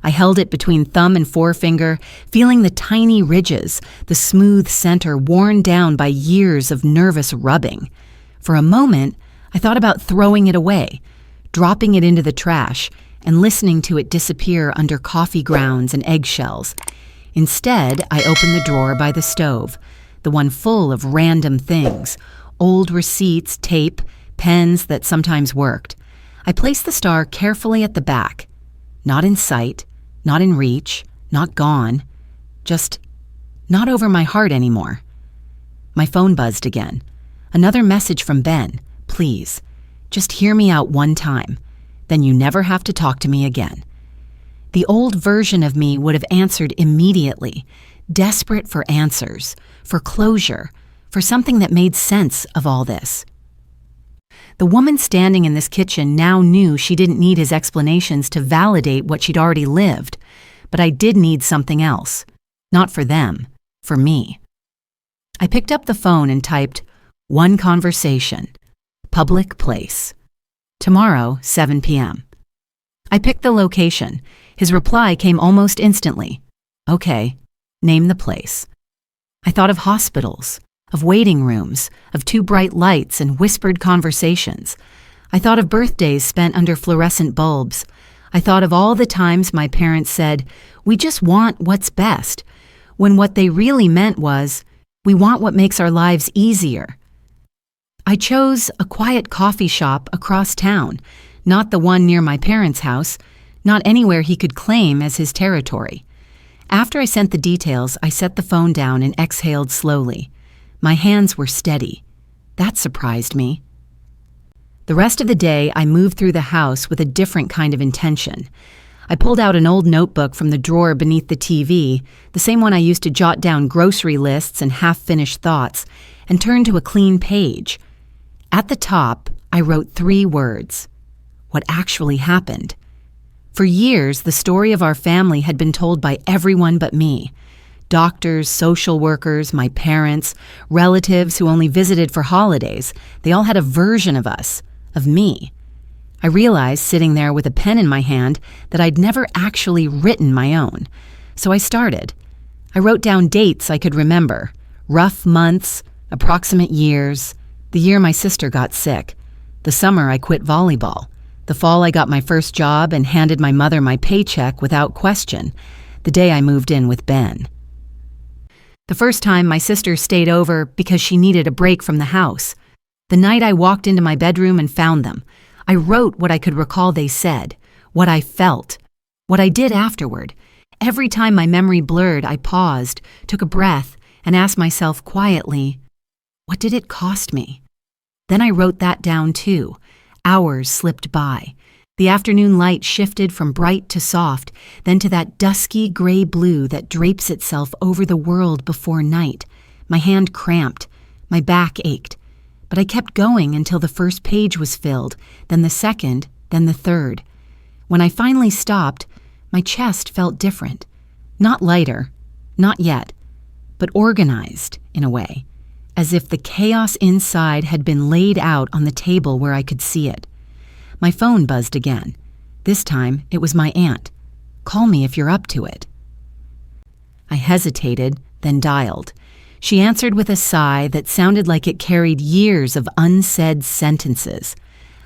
I held it between thumb and forefinger, feeling the tiny ridges, the smooth center worn down by years of nervous rubbing. For a moment, I thought about throwing it away, dropping it into the trash, and listening to it disappear under coffee grounds and eggshells. Instead, I opened the drawer by the stove, the one full of random things, old receipts, tape, pens that sometimes worked. I placed the star carefully at the back. Not in sight, not in reach, not gone, just not over my heart anymore. My phone buzzed again. Another message from Ben. Please, just hear me out one time. Then you never have to talk to me again. The old version of me would have answered immediately, desperate for answers, for closure, for something that made sense of all this. The woman standing in this kitchen now knew she didn't need his explanations to validate what she'd already lived, but I did need something else. Not for them, for me. I picked up the phone and typed, "One conversation. Public place. Tomorrow, 7 p.m. I picked the location. His reply came almost instantly. Okay, name the place. I thought of hospitals, of waiting rooms, of too bright lights and whispered conversations. I thought of birthdays spent under fluorescent bulbs. I thought of all the times my parents said, "We just want what's best," when what they really meant was, "We want what makes our lives easier." I chose a quiet coffee shop across town, not the one near my parents' house, not anywhere he could claim as his territory. After I sent the details, I set the phone down and exhaled slowly. My hands were steady. That surprised me. The rest of the day, I moved through the house with a different kind of intention. I pulled out an old notebook from the drawer beneath the TV, the same one I used to jot down grocery lists and half-finished thoughts, and turned to a clean page. At the top, I wrote 3 words. What actually happened? For years, the story of our family had been told by everyone but me. Doctors, social workers, my parents, relatives who only visited for holidays, they all had a version of us, of me. I realized, sitting there with a pen in my hand, that I'd never actually written my own. So I started. I wrote down dates I could remember, rough months, approximate years, the year my sister got sick, the summer I quit volleyball, the fall I got my first job and handed my mother my paycheck without question, the day I moved in with Ben. The first time my sister stayed over because she needed a break from the house. The night I walked into my bedroom and found them. I wrote what I could recall they said, what I felt, what I did afterward. Every time my memory blurred, I paused, took a breath, and asked myself quietly, what did it cost me? Then I wrote that down too. Hours slipped by. The afternoon light shifted from bright to soft, then to that dusky gray blue that drapes itself over the world before night. My hand cramped. My back ached. But I kept going until the first page was filled, then the second, then the third. When I finally stopped, my chest felt different. Not lighter, not yet, but organized in a way, as if the chaos inside had been laid out on the table where I could see it. My phone buzzed again. This time, it was my aunt. Call me if you're up to it. I hesitated, then dialed. She answered with a sigh that sounded like it carried years of unsaid sentences.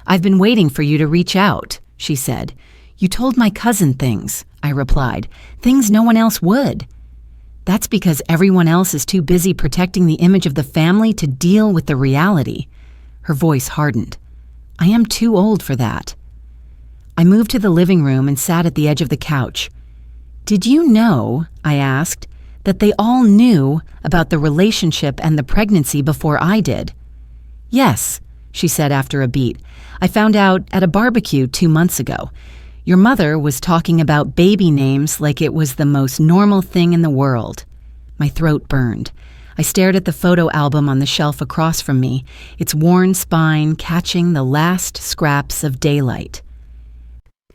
"I've been waiting for you to reach out," she said. "You told my cousin things," I replied, "things no one else would." "That's because everyone else is too busy protecting the image of the family to deal with the reality." Her voice hardened. "I am too old for that." I moved to the living room and sat at the edge of the couch. "Did you know," I asked, "that they all knew about the relationship and the pregnancy before I did?" "Yes," she said after a beat. "I found out at a barbecue 2 months ago. Your mother was talking about baby names like it was the most normal thing in the world." My throat burned. I stared at the photo album on the shelf across from me, its worn spine catching the last scraps of daylight.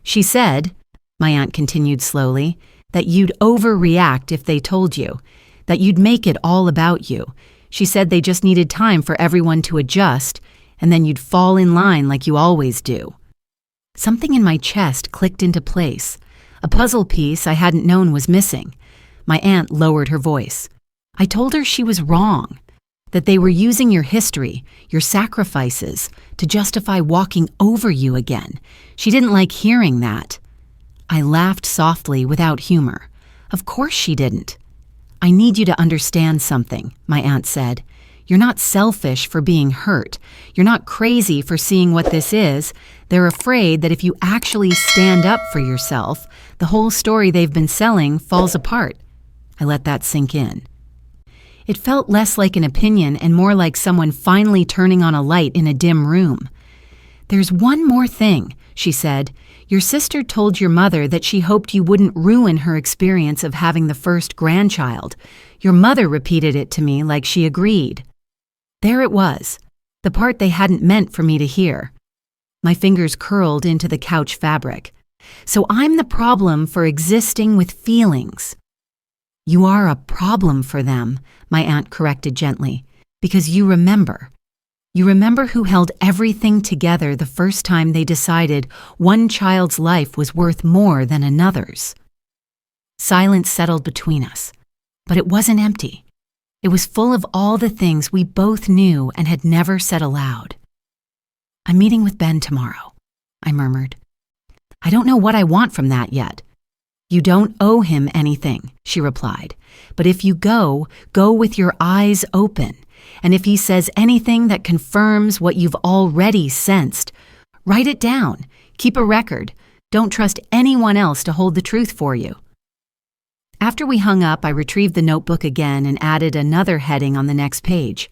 She said, my aunt continued slowly, that you'd overreact if they told you, that you'd make it all about you. She said they just needed time for everyone to adjust, and then you'd fall in line like you always do. Something in my chest clicked into place. A puzzle piece I hadn't known was missing. My aunt lowered her voice. I told her she was wrong, that they were using your history, your sacrifices, to justify walking over you again. She didn't like hearing that. I laughed softly without humor. Of course she didn't. I need you to understand something, my aunt said. You're not selfish for being hurt. You're not crazy for seeing what this is. They're afraid that if you actually stand up for yourself, the whole story they've been selling falls apart. I let that sink in. It felt less like an opinion and more like someone finally turning on a light in a dim room. There's one more thing, she said. Your sister told your mother that she hoped you wouldn't ruin her experience of having the first grandchild. Your mother repeated it to me like she agreed. There it was, the part they hadn't meant for me to hear. My fingers curled into the couch fabric. So I'm the problem for existing with feelings. You are a problem for them, my aunt corrected gently, because you remember. You remember who held everything together the first time they decided one child's life was worth more than another's. Silence settled between us, but it wasn't empty. It was full of all the things we both knew and had never said aloud. I'm meeting with Ben tomorrow, I murmured. I don't know what I want from that yet. You don't owe him anything, she replied. But if you go with your eyes open. And if he says anything that confirms what you've already sensed, write it down. Keep a record. Don't trust anyone else to hold the truth for you. After we hung up, I retrieved the notebook again and added another heading on the next page.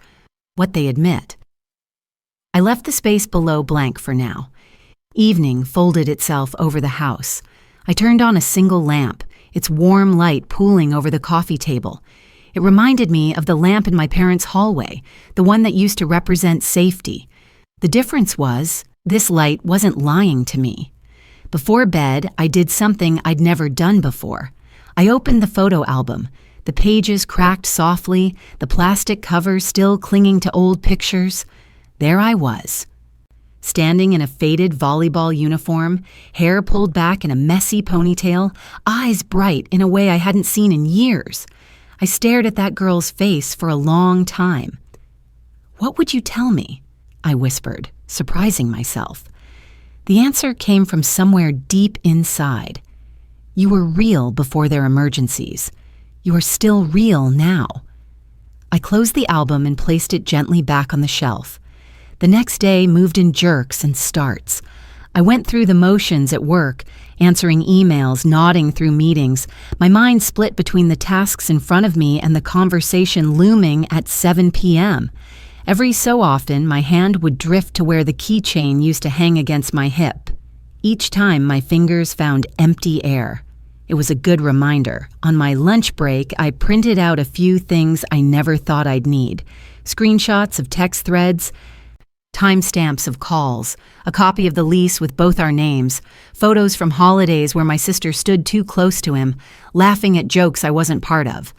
What they admit. I left the space below blank for now. Evening folded itself over the house. I turned on a single lamp, its warm light pooling over the coffee table. It reminded me of the lamp in my parents' hallway, the one that used to represent safety. The difference was, this light wasn't lying to me. Before bed, I did something I'd never done before. I opened the photo album. The pages cracked softly, the plastic cover still clinging to old pictures. There I was, standing in a faded volleyball uniform, hair pulled back in a messy ponytail, eyes bright in a way I hadn't seen in years. I stared at that girl's face for a long time. What would you tell me? I whispered, surprising myself. The answer came from somewhere deep inside. You were real before their emergencies. You are still real now. I closed the album and placed it gently back on the shelf. The next day moved in jerks and starts. I went through the motions at work, answering emails, nodding through meetings, my mind split between the tasks in front of me and the conversation looming at 7 p.m. Every so often, my hand would drift to where the keychain used to hang against my hip. Each time, my fingers found empty air. It was a good reminder. On my lunch break, I printed out a few things I never thought I'd need. Screenshots of text threads, timestamps of calls, a copy of the lease with both our names, photos from holidays where my sister stood too close to him, laughing at jokes I wasn't part of.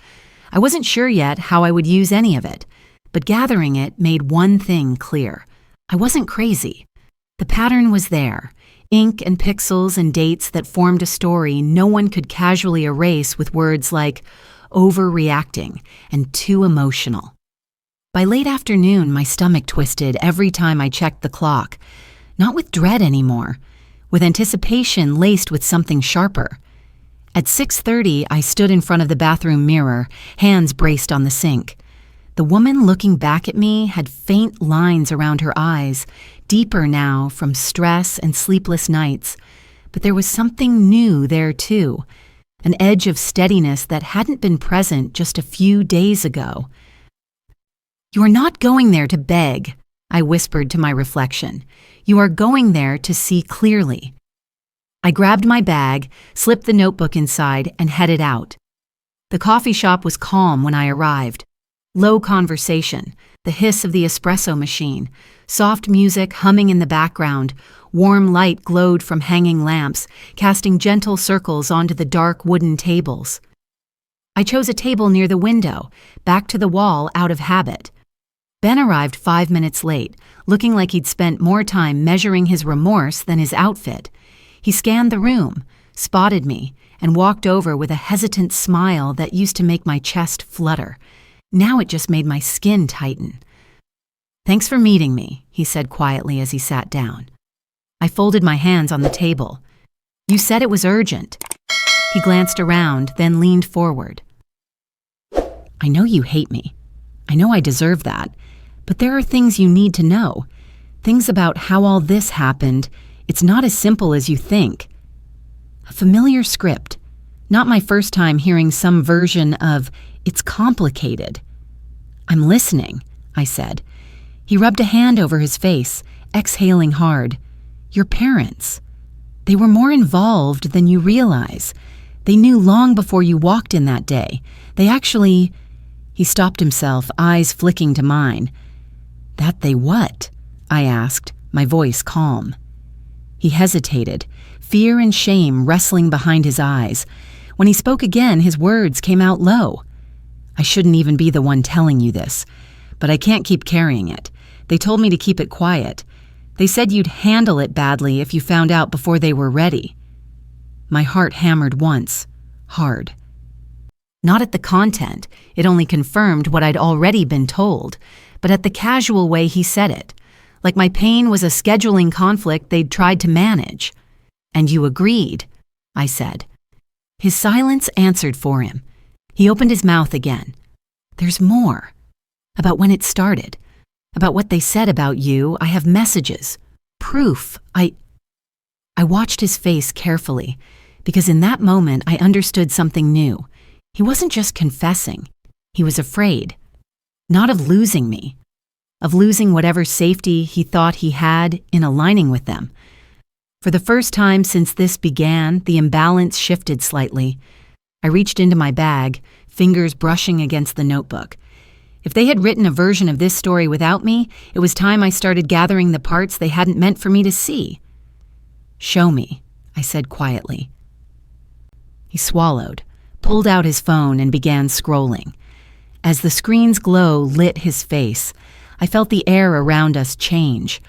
I wasn't sure yet how I would use any of it, but gathering it made one thing clear. I wasn't crazy. The pattern was there, ink and pixels and dates that formed a story no one could casually erase with words like overreacting and too emotional. By late afternoon, my stomach twisted every time I checked the clock, not with dread anymore, with anticipation laced with something sharper. At 6:30, I stood in front of the bathroom mirror, hands braced on the sink. The woman looking back at me had faint lines around her eyes, deeper now from stress and sleepless nights, but there was something new there too, an edge of steadiness that hadn't been present just a few days ago. You are not going there to beg, I whispered to my reflection. You are going there to see clearly. I grabbed my bag, slipped the notebook inside, and headed out. The coffee shop was calm when I arrived. Low conversation, the hiss of the espresso machine, soft music humming in the background, Warm light glowed from hanging lamps, casting gentle circles onto the dark wooden tables. I chose a table near the window, back to the wall out of habit. Ben arrived 5 minutes late, looking like he'd spent more time measuring his remorse than his outfit. He scanned the room, spotted me, and walked over with a hesitant smile that used to make my chest flutter. Now it just made my skin tighten. "Thanks for meeting me," he said quietly as he sat down. I folded my hands on the table. "You said it was urgent." He glanced around, then leaned forward. "I know you hate me. I know I deserve that. But there are things you need to know. Things about how all this happened. It's not as simple as you think." A familiar script. Not my first time hearing some version of, "It's complicated." "I'm listening," I said. He rubbed a hand over his face, exhaling hard. "Your parents. They were more involved than you realize. They knew long before you walked in that day. They actually—" He stopped himself, eyes flicking to mine. "That they what?" I asked, my voice calm. He hesitated, fear and shame wrestling behind his eyes. When he spoke again, his words came out low. "I shouldn't even be the one telling you this, but I can't keep carrying it. They told me to keep it quiet. They said you'd handle it badly if you found out before they were ready." My heart hammered once, hard. Not at the content, it only confirmed what I'd already been told, but at the casual way he said it, like my pain was a scheduling conflict they'd tried to manage. "And you agreed," I said. His silence answered for him. He opened his mouth again. "There's more. About when it started. About what they said about you. I have messages. Proof. I watched his face carefully, because in that moment I understood something new. He wasn't just confessing. He was afraid. Not of losing me. Of losing whatever safety he thought he had in aligning with them. For the first time since this began, the imbalance shifted slightly. I reached into my bag, fingers brushing against the notebook. If they had written a version of this story without me, it was time I started gathering the parts they hadn't meant for me to see. "Show me," I said quietly. He swallowed, pulled out his phone, and began scrolling. As the screen's glow lit his face, I felt the air around us change,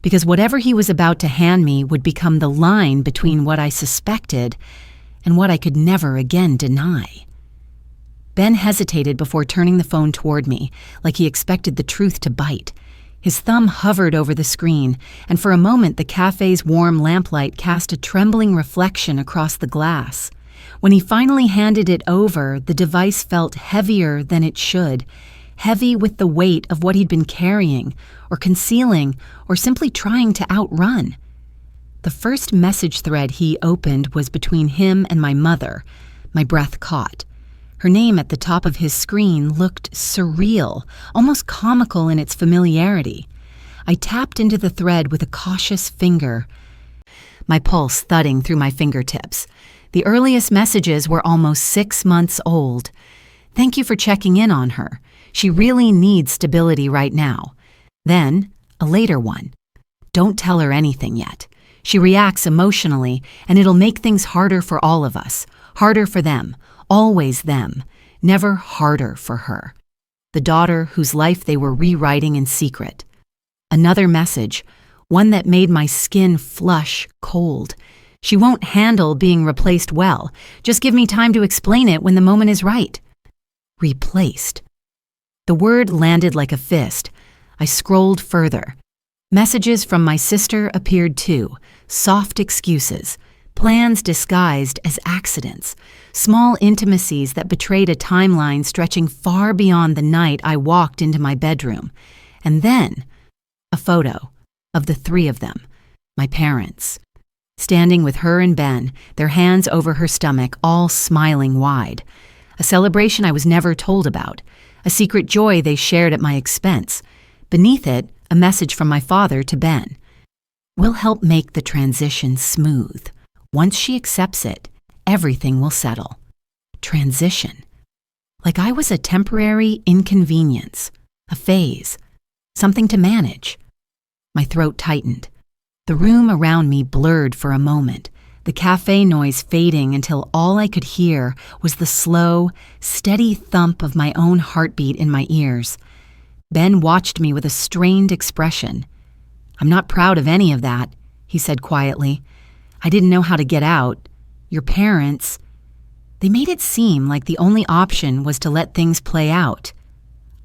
because whatever he was about to hand me would become the line between what I suspected and what I could never again deny. Ben hesitated before turning the phone toward me, like he expected the truth to bite. His thumb hovered over the screen, and for a moment the cafe's warm lamplight cast a trembling reflection across the glass. When he finally handed it over, the device felt heavier than it should, heavy with the weight of what he'd been carrying, or concealing, or simply trying to outrun. The first message thread he opened was between him and my mother. My breath caught. Her name at the top of his screen looked surreal, almost comical in its familiarity. I tapped into the thread with a cautious finger, my pulse thudding through my fingertips. The earliest messages were almost 6 months old. "Thank you for checking in on her. She really needs stability right now." Then, a later one. "Don't tell her anything yet. She reacts emotionally, and it'll make things harder for all of us. Harder for them. Always them. Never harder for her. The daughter whose life they were rewriting in secret." Another message, one that made my skin flush cold. "She won't handle being replaced well. Just give me time to explain it when the moment is right." Replaced. The word landed like a fist. I scrolled further. Messages from my sister appeared too. Soft excuses. Plans disguised as accidents. Small intimacies that betrayed a timeline stretching far beyond the night I walked into my bedroom. And then, a photo of the 3 of them, my parents. Standing with her and Ben, their hands over her stomach, all smiling wide. A celebration I was never told about. A secret joy they shared at my expense. Beneath it, a message from my father to Ben. "We'll help make the transition smooth. Once she accepts it, everything will settle." Transition. Like I was a temporary inconvenience, a phase, something to manage. My throat tightened. The room around me blurred for a moment, the cafe noise fading until all I could hear was the slow, steady thump of my own heartbeat in my ears. Ben watched me with a strained expression. "I'm not proud of any of that," he said quietly. "I didn't know how to get out. Your parents, they made it seem like the only option was to let things play out."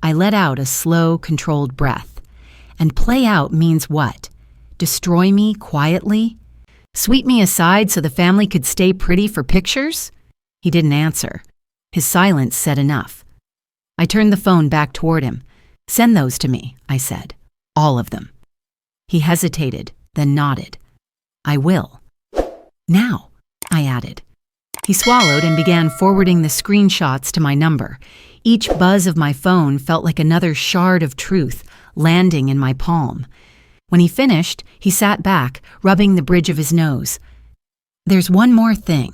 I let out a slow, controlled breath. And play out means what? Destroy me quietly? Sweep me aside so the family could stay pretty for pictures? He didn't answer. His silence said enough. I turned the phone back toward him. "Send those to me," I said. "All of them." He hesitated, then nodded. "I will." "Now," I added. He swallowed and began forwarding the screenshots to my number. Each buzz of my phone felt like another shard of truth landing in my palm. When he finished, he sat back, rubbing the bridge of his nose. "There's one more thing."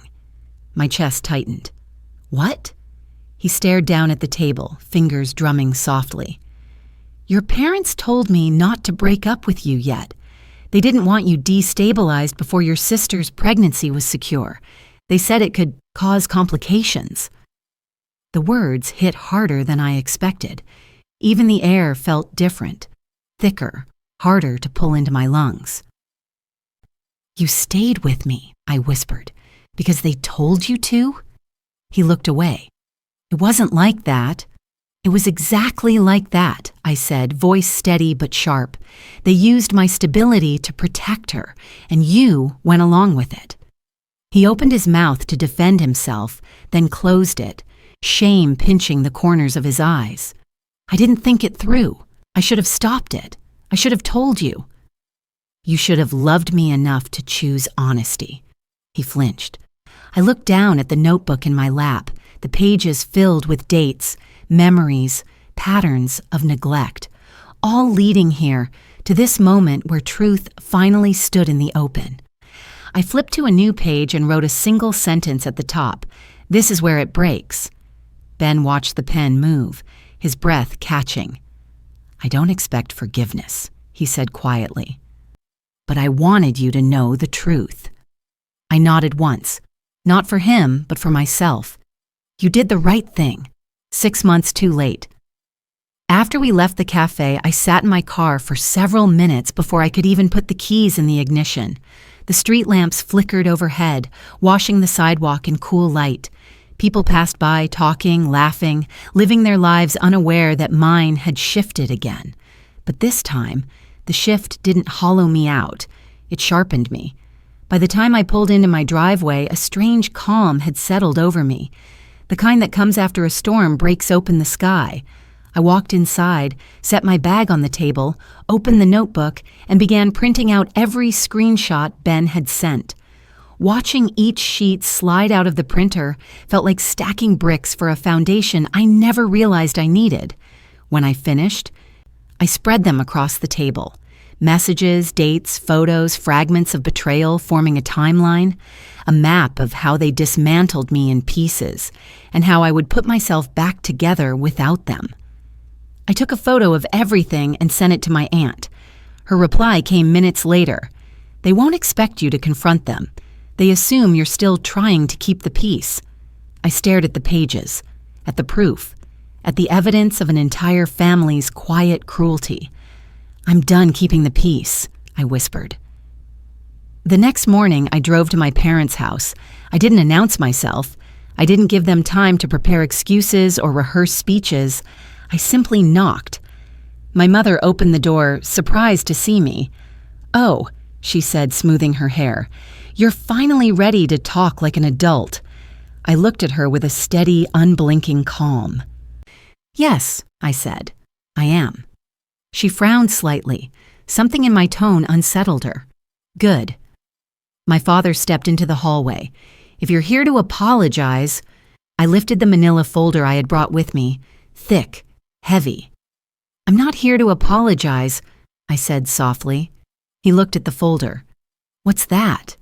My chest tightened. "What?" He stared down at the table, fingers drumming softly. "Your parents told me not to break up with you yet. They didn't want you destabilized before your sister's pregnancy was secure. They said it could cause complications." The words hit harder than I expected. Even the air felt different, thicker, harder to pull into my lungs. "You stayed with me," I whispered, "because they told you to?" He looked away. "It wasn't like that." "It was exactly like that," I said, voice steady but sharp. "They used my stability to protect her, and you went along with it." He opened his mouth to defend himself, then closed it, shame pinching the corners of his eyes. "I didn't think it through. I should have stopped it. I should have told you." "You should have loved me enough to choose honesty." He flinched. I looked down at the notebook in my lap, the pages filled with dates, memories, patterns of neglect, all leading here to this moment where truth finally stood in the open. I flipped to a new page and wrote a single sentence at the top. "This is where it breaks." Ben watched the pen move, his breath catching. "I don't expect forgiveness," he said quietly. "But I wanted you to know the truth." I nodded once, not for him, but for myself. "You did the right thing. 6 months too late." After we left the cafe, I sat in my car for several minutes before I could even put the keys in the ignition. The street lamps flickered overhead, washing the sidewalk in cool light. People passed by, talking, laughing, living their lives unaware that mine had shifted again. But this time, the shift didn't hollow me out. It sharpened me. By the time I pulled into my driveway, a strange calm had settled over me. The kind that comes after a storm breaks open the sky. I walked inside, set my bag on the table, opened the notebook, and began printing out every screenshot Ben had sent. Watching each sheet slide out of the printer felt like stacking bricks for a foundation I never realized I needed. When I finished, I spread them across the table. Messages, dates, photos, fragments of betrayal forming a timeline, a map of how they dismantled me in pieces, and how I would put myself back together without them. I took a photo of everything and sent it to my aunt. Her reply came minutes later. "They won't expect you to confront them. They assume you're still trying to keep the peace." I stared at the pages, at the proof, at the evidence of an entire family's quiet cruelty. "I'm done keeping the peace," I whispered. The next morning, I drove to my parents' house. I didn't announce myself. I didn't give them time to prepare excuses or rehearse speeches. I simply knocked. My mother opened the door, surprised to see me. "Oh," she said, smoothing her hair, "you're finally ready to talk like an adult." I looked at her with a steady, unblinking calm. "Yes," I said, "I am." She frowned slightly. Something in my tone unsettled her. "Good." My father stepped into the hallway. "If you're here to apologize..." I lifted the manila folder I had brought with me, thick, heavy. "I'm not here to apologize," I said softly. He looked at the folder. "What's that?"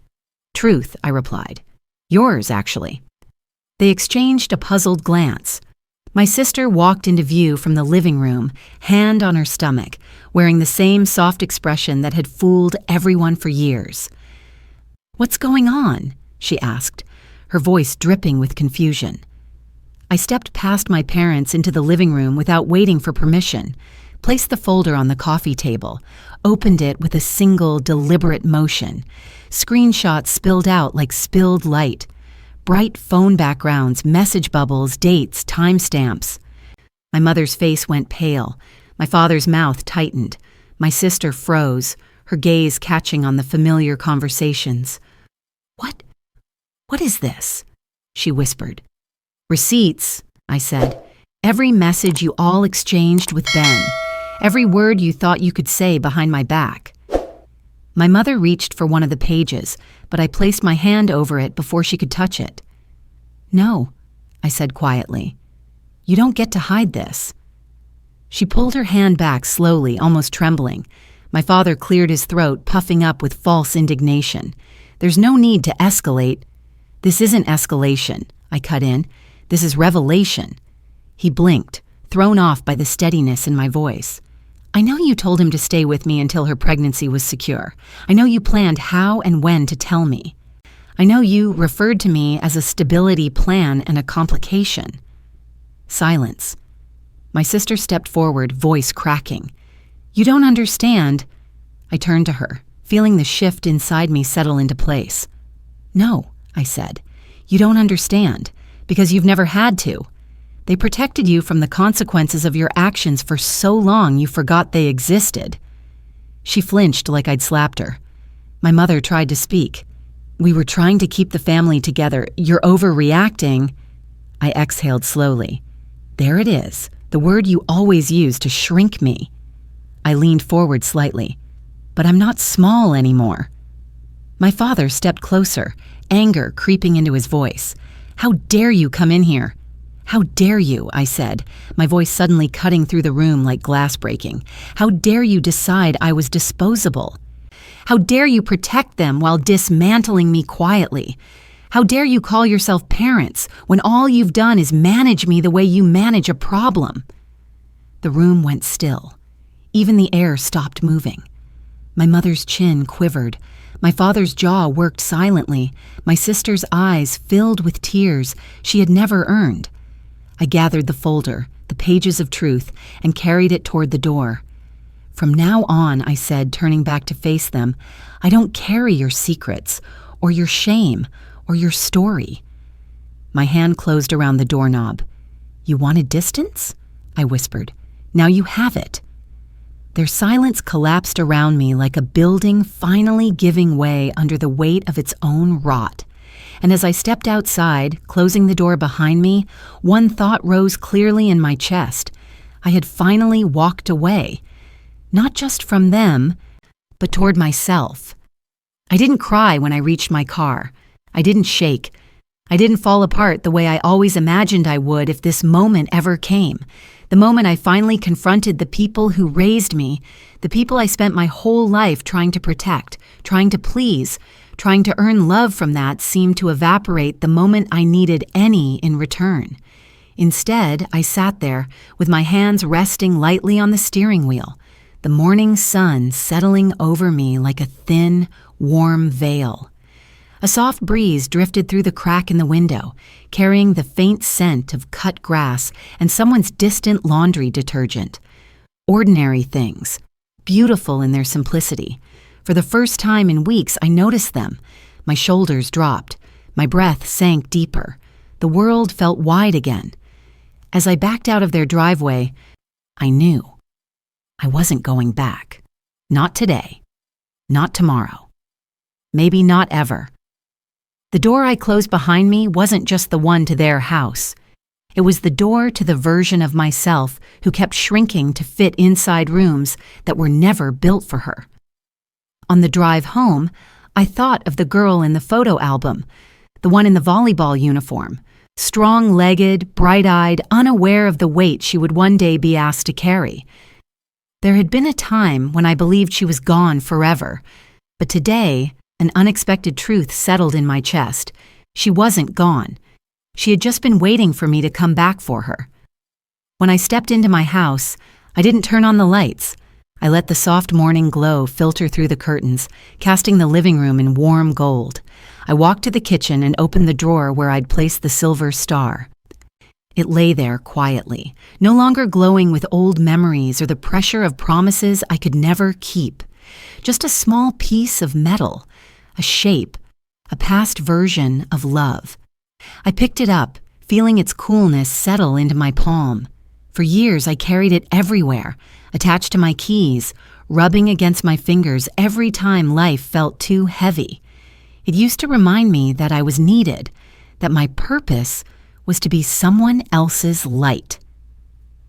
"Truth," I replied. "Yours, actually." They exchanged a puzzled glance. My sister walked into view from the living room, hand on her stomach, wearing the same soft expression that had fooled everyone for years. "What's going on?" she asked, her voice dripping with confusion. I stepped past my parents into the living room without waiting for permission, placed the folder on the coffee table, opened it with a single deliberate motion. Screenshots spilled out like spilled light. Bright phone backgrounds, message bubbles, dates, timestamps. My mother's face went pale. My father's mouth tightened. My sister froze, her gaze catching on the familiar conversations. What is this?" she whispered. "Receipts," I said. "Every message you all exchanged with Ben. Every word you thought you could say behind my back." My mother reached for one of the pages, but I placed my hand over it before she could touch it. "No," I said quietly. "You don't get to hide this." She pulled her hand back slowly, almost trembling. My father cleared his throat, puffing up with false indignation. "There's no need to escalate." "This isn't escalation," I cut in. "This is revelation." He blinked, thrown off by the steadiness in my voice. "I know you told him to stay with me until her pregnancy was secure. I know you planned how and when to tell me. I know you referred to me as a stability plan and a complication." Silence. My sister stepped forward, voice cracking. "You don't understand." I turned to her, feeling the shift inside me settle into place. "No," I said. "You don't understand, because you've never had to. They protected you from the consequences of your actions for so long you forgot they existed." She flinched like I'd slapped her. My mother tried to speak. "We were trying to keep the family together. You're overreacting." I exhaled slowly. "There it is, the word you always use to shrink me." I leaned forward slightly. "But I'm not small anymore." My father stepped closer, anger creeping into his voice. "How dare you come in here?" "How dare you," I said, my voice suddenly cutting through the room like glass breaking. "How dare you decide I was disposable? How dare you protect them while dismantling me quietly? How dare you call yourself parents when all you've done is manage me the way you manage a problem?" The room went still. Even the air stopped moving. My mother's chin quivered. My father's jaw worked silently. My sister's eyes filled with tears she had never earned. I gathered the folder, the pages of truth, and carried it toward the door. "From now on," I said, turning back to face them, "I don't carry your secrets, or your shame, or your story." My hand closed around the doorknob. "You wanted distance?" I whispered. "Now you have it." Their silence collapsed around me like a building finally giving way under the weight of its own rot. And as I stepped outside, closing the door behind me, one thought rose clearly in my chest. I had finally walked away, not just from them, but toward myself. I didn't cry when I reached my car. I didn't shake. I didn't fall apart the way I always imagined I would if this moment ever came. The moment I finally confronted the people who raised me, the people I spent my whole life trying to protect, trying to please, trying to earn love from that seemed to evaporate the moment I needed any in return. Instead, I sat there with my hands resting lightly on the steering wheel, the morning sun settling over me like a thin, warm veil. A soft breeze drifted through the crack in the window, carrying the faint scent of cut grass and someone's distant laundry detergent. Ordinary things, beautiful in their simplicity. For the first time in weeks, I noticed them. My shoulders dropped. My breath sank deeper. The world felt wide again. As I backed out of their driveway, I knew I wasn't going back. Not today. Not tomorrow. Maybe not ever. The door I closed behind me wasn't just the one to their house. It was the door to the version of myself who kept shrinking to fit inside rooms that were never built for her. On the drive home, I thought of the girl in the photo album, the one in the volleyball uniform, strong-legged, bright-eyed, unaware of the weight she would one day be asked to carry. There had been a time when I believed she was gone forever, but today, an unexpected truth settled in my chest. She wasn't gone. She had just been waiting for me to come back for her. When I stepped into my house, I didn't turn on the lights. I let the soft morning glow filter through the curtains, casting the living room in warm gold. I walked to the kitchen and opened the drawer where I'd placed the silver star. It lay there quietly, no longer glowing with old memories or the pressure of promises I could never keep. Just a small piece of metal, a shape, a past version of love. I picked it up, feeling its coolness settle into my palm. For years, I carried it everywhere, attached to my keys, rubbing against my fingers every time life felt too heavy. It used to remind me that I was needed, that my purpose was to be someone else's light.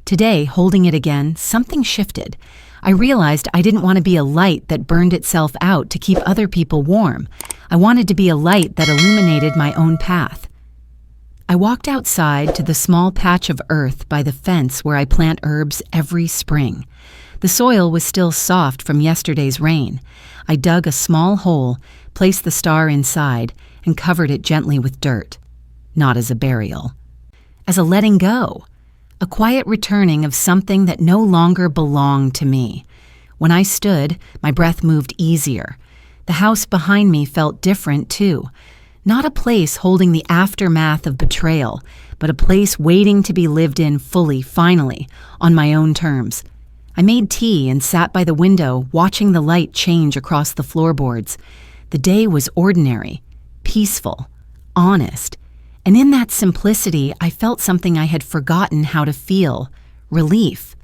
Today, holding it again, something shifted. I realized I didn't want to be a light that burned itself out to keep other people warm. I wanted to be a light that illuminated my own path. I walked outside to the small patch of earth by the fence where I plant herbs every spring. The soil was still soft from yesterday's rain. I dug a small hole, placed the star inside, and covered it gently with dirt. Not as a burial. As a letting go. A quiet returning of something that no longer belonged to me. When I stood, my breath moved easier. The house behind me felt different, too. Not a place holding the aftermath of betrayal, but a place waiting to be lived in fully, finally, on my own terms. I made tea and sat by the window, watching the light change across the floorboards. The day was ordinary, peaceful, honest, and in that simplicity, I felt something I had forgotten how to feel: relief.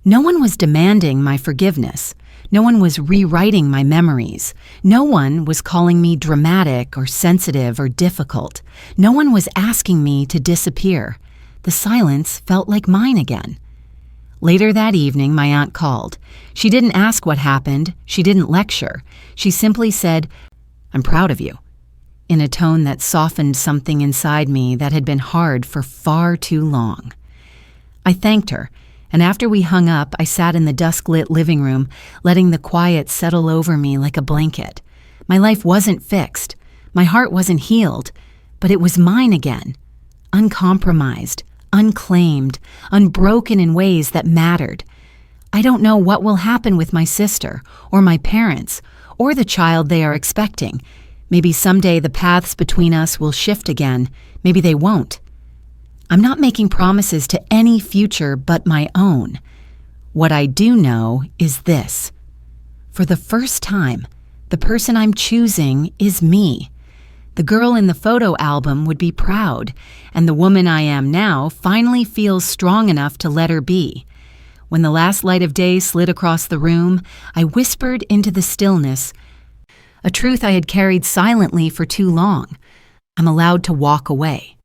No one was demanding my forgiveness. No one was rewriting my memories. No one was calling me dramatic or sensitive or difficult. No one was asking me to disappear. The silence felt like mine again. Later that evening, my aunt called. She didn't ask what happened. She didn't lecture. She simply said, "I'm proud of you," in a tone that softened something inside me that had been hard for far too long. I thanked her, and after we hung up, I sat in the dusk-lit living room, letting the quiet settle over me like a blanket. My life wasn't fixed. My heart wasn't healed, but it was mine again, uncompromised, unclaimed, unbroken in ways that mattered. I don't know what will happen with my sister, or my parents, or the child they are expecting. Maybe someday the paths between us will shift again. Maybe they won't. I'm not making promises to any future but my own. What I do know is this. For the first time, the person I'm choosing is me. The girl in the photo album would be proud, and the woman I am now finally feels strong enough to let her be. When the last light of day slid across the room, I whispered into the stillness, a truth I had carried silently for too long. I'm allowed to walk away.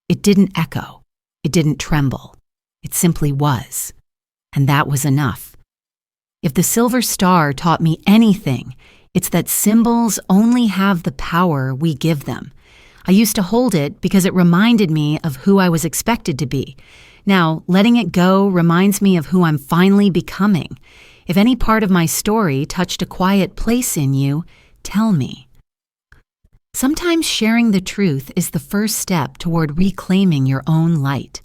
It didn't echo. It didn't tremble. It simply was. And that was enough. If the silver star taught me anything, it's that symbols only have the power we give them. I used to hold it because it reminded me of who I was expected to be. Now, letting it go reminds me of who I'm finally becoming. If any part of my story touched a quiet place in you, tell me. Sometimes sharing the truth is the first step toward reclaiming your own light.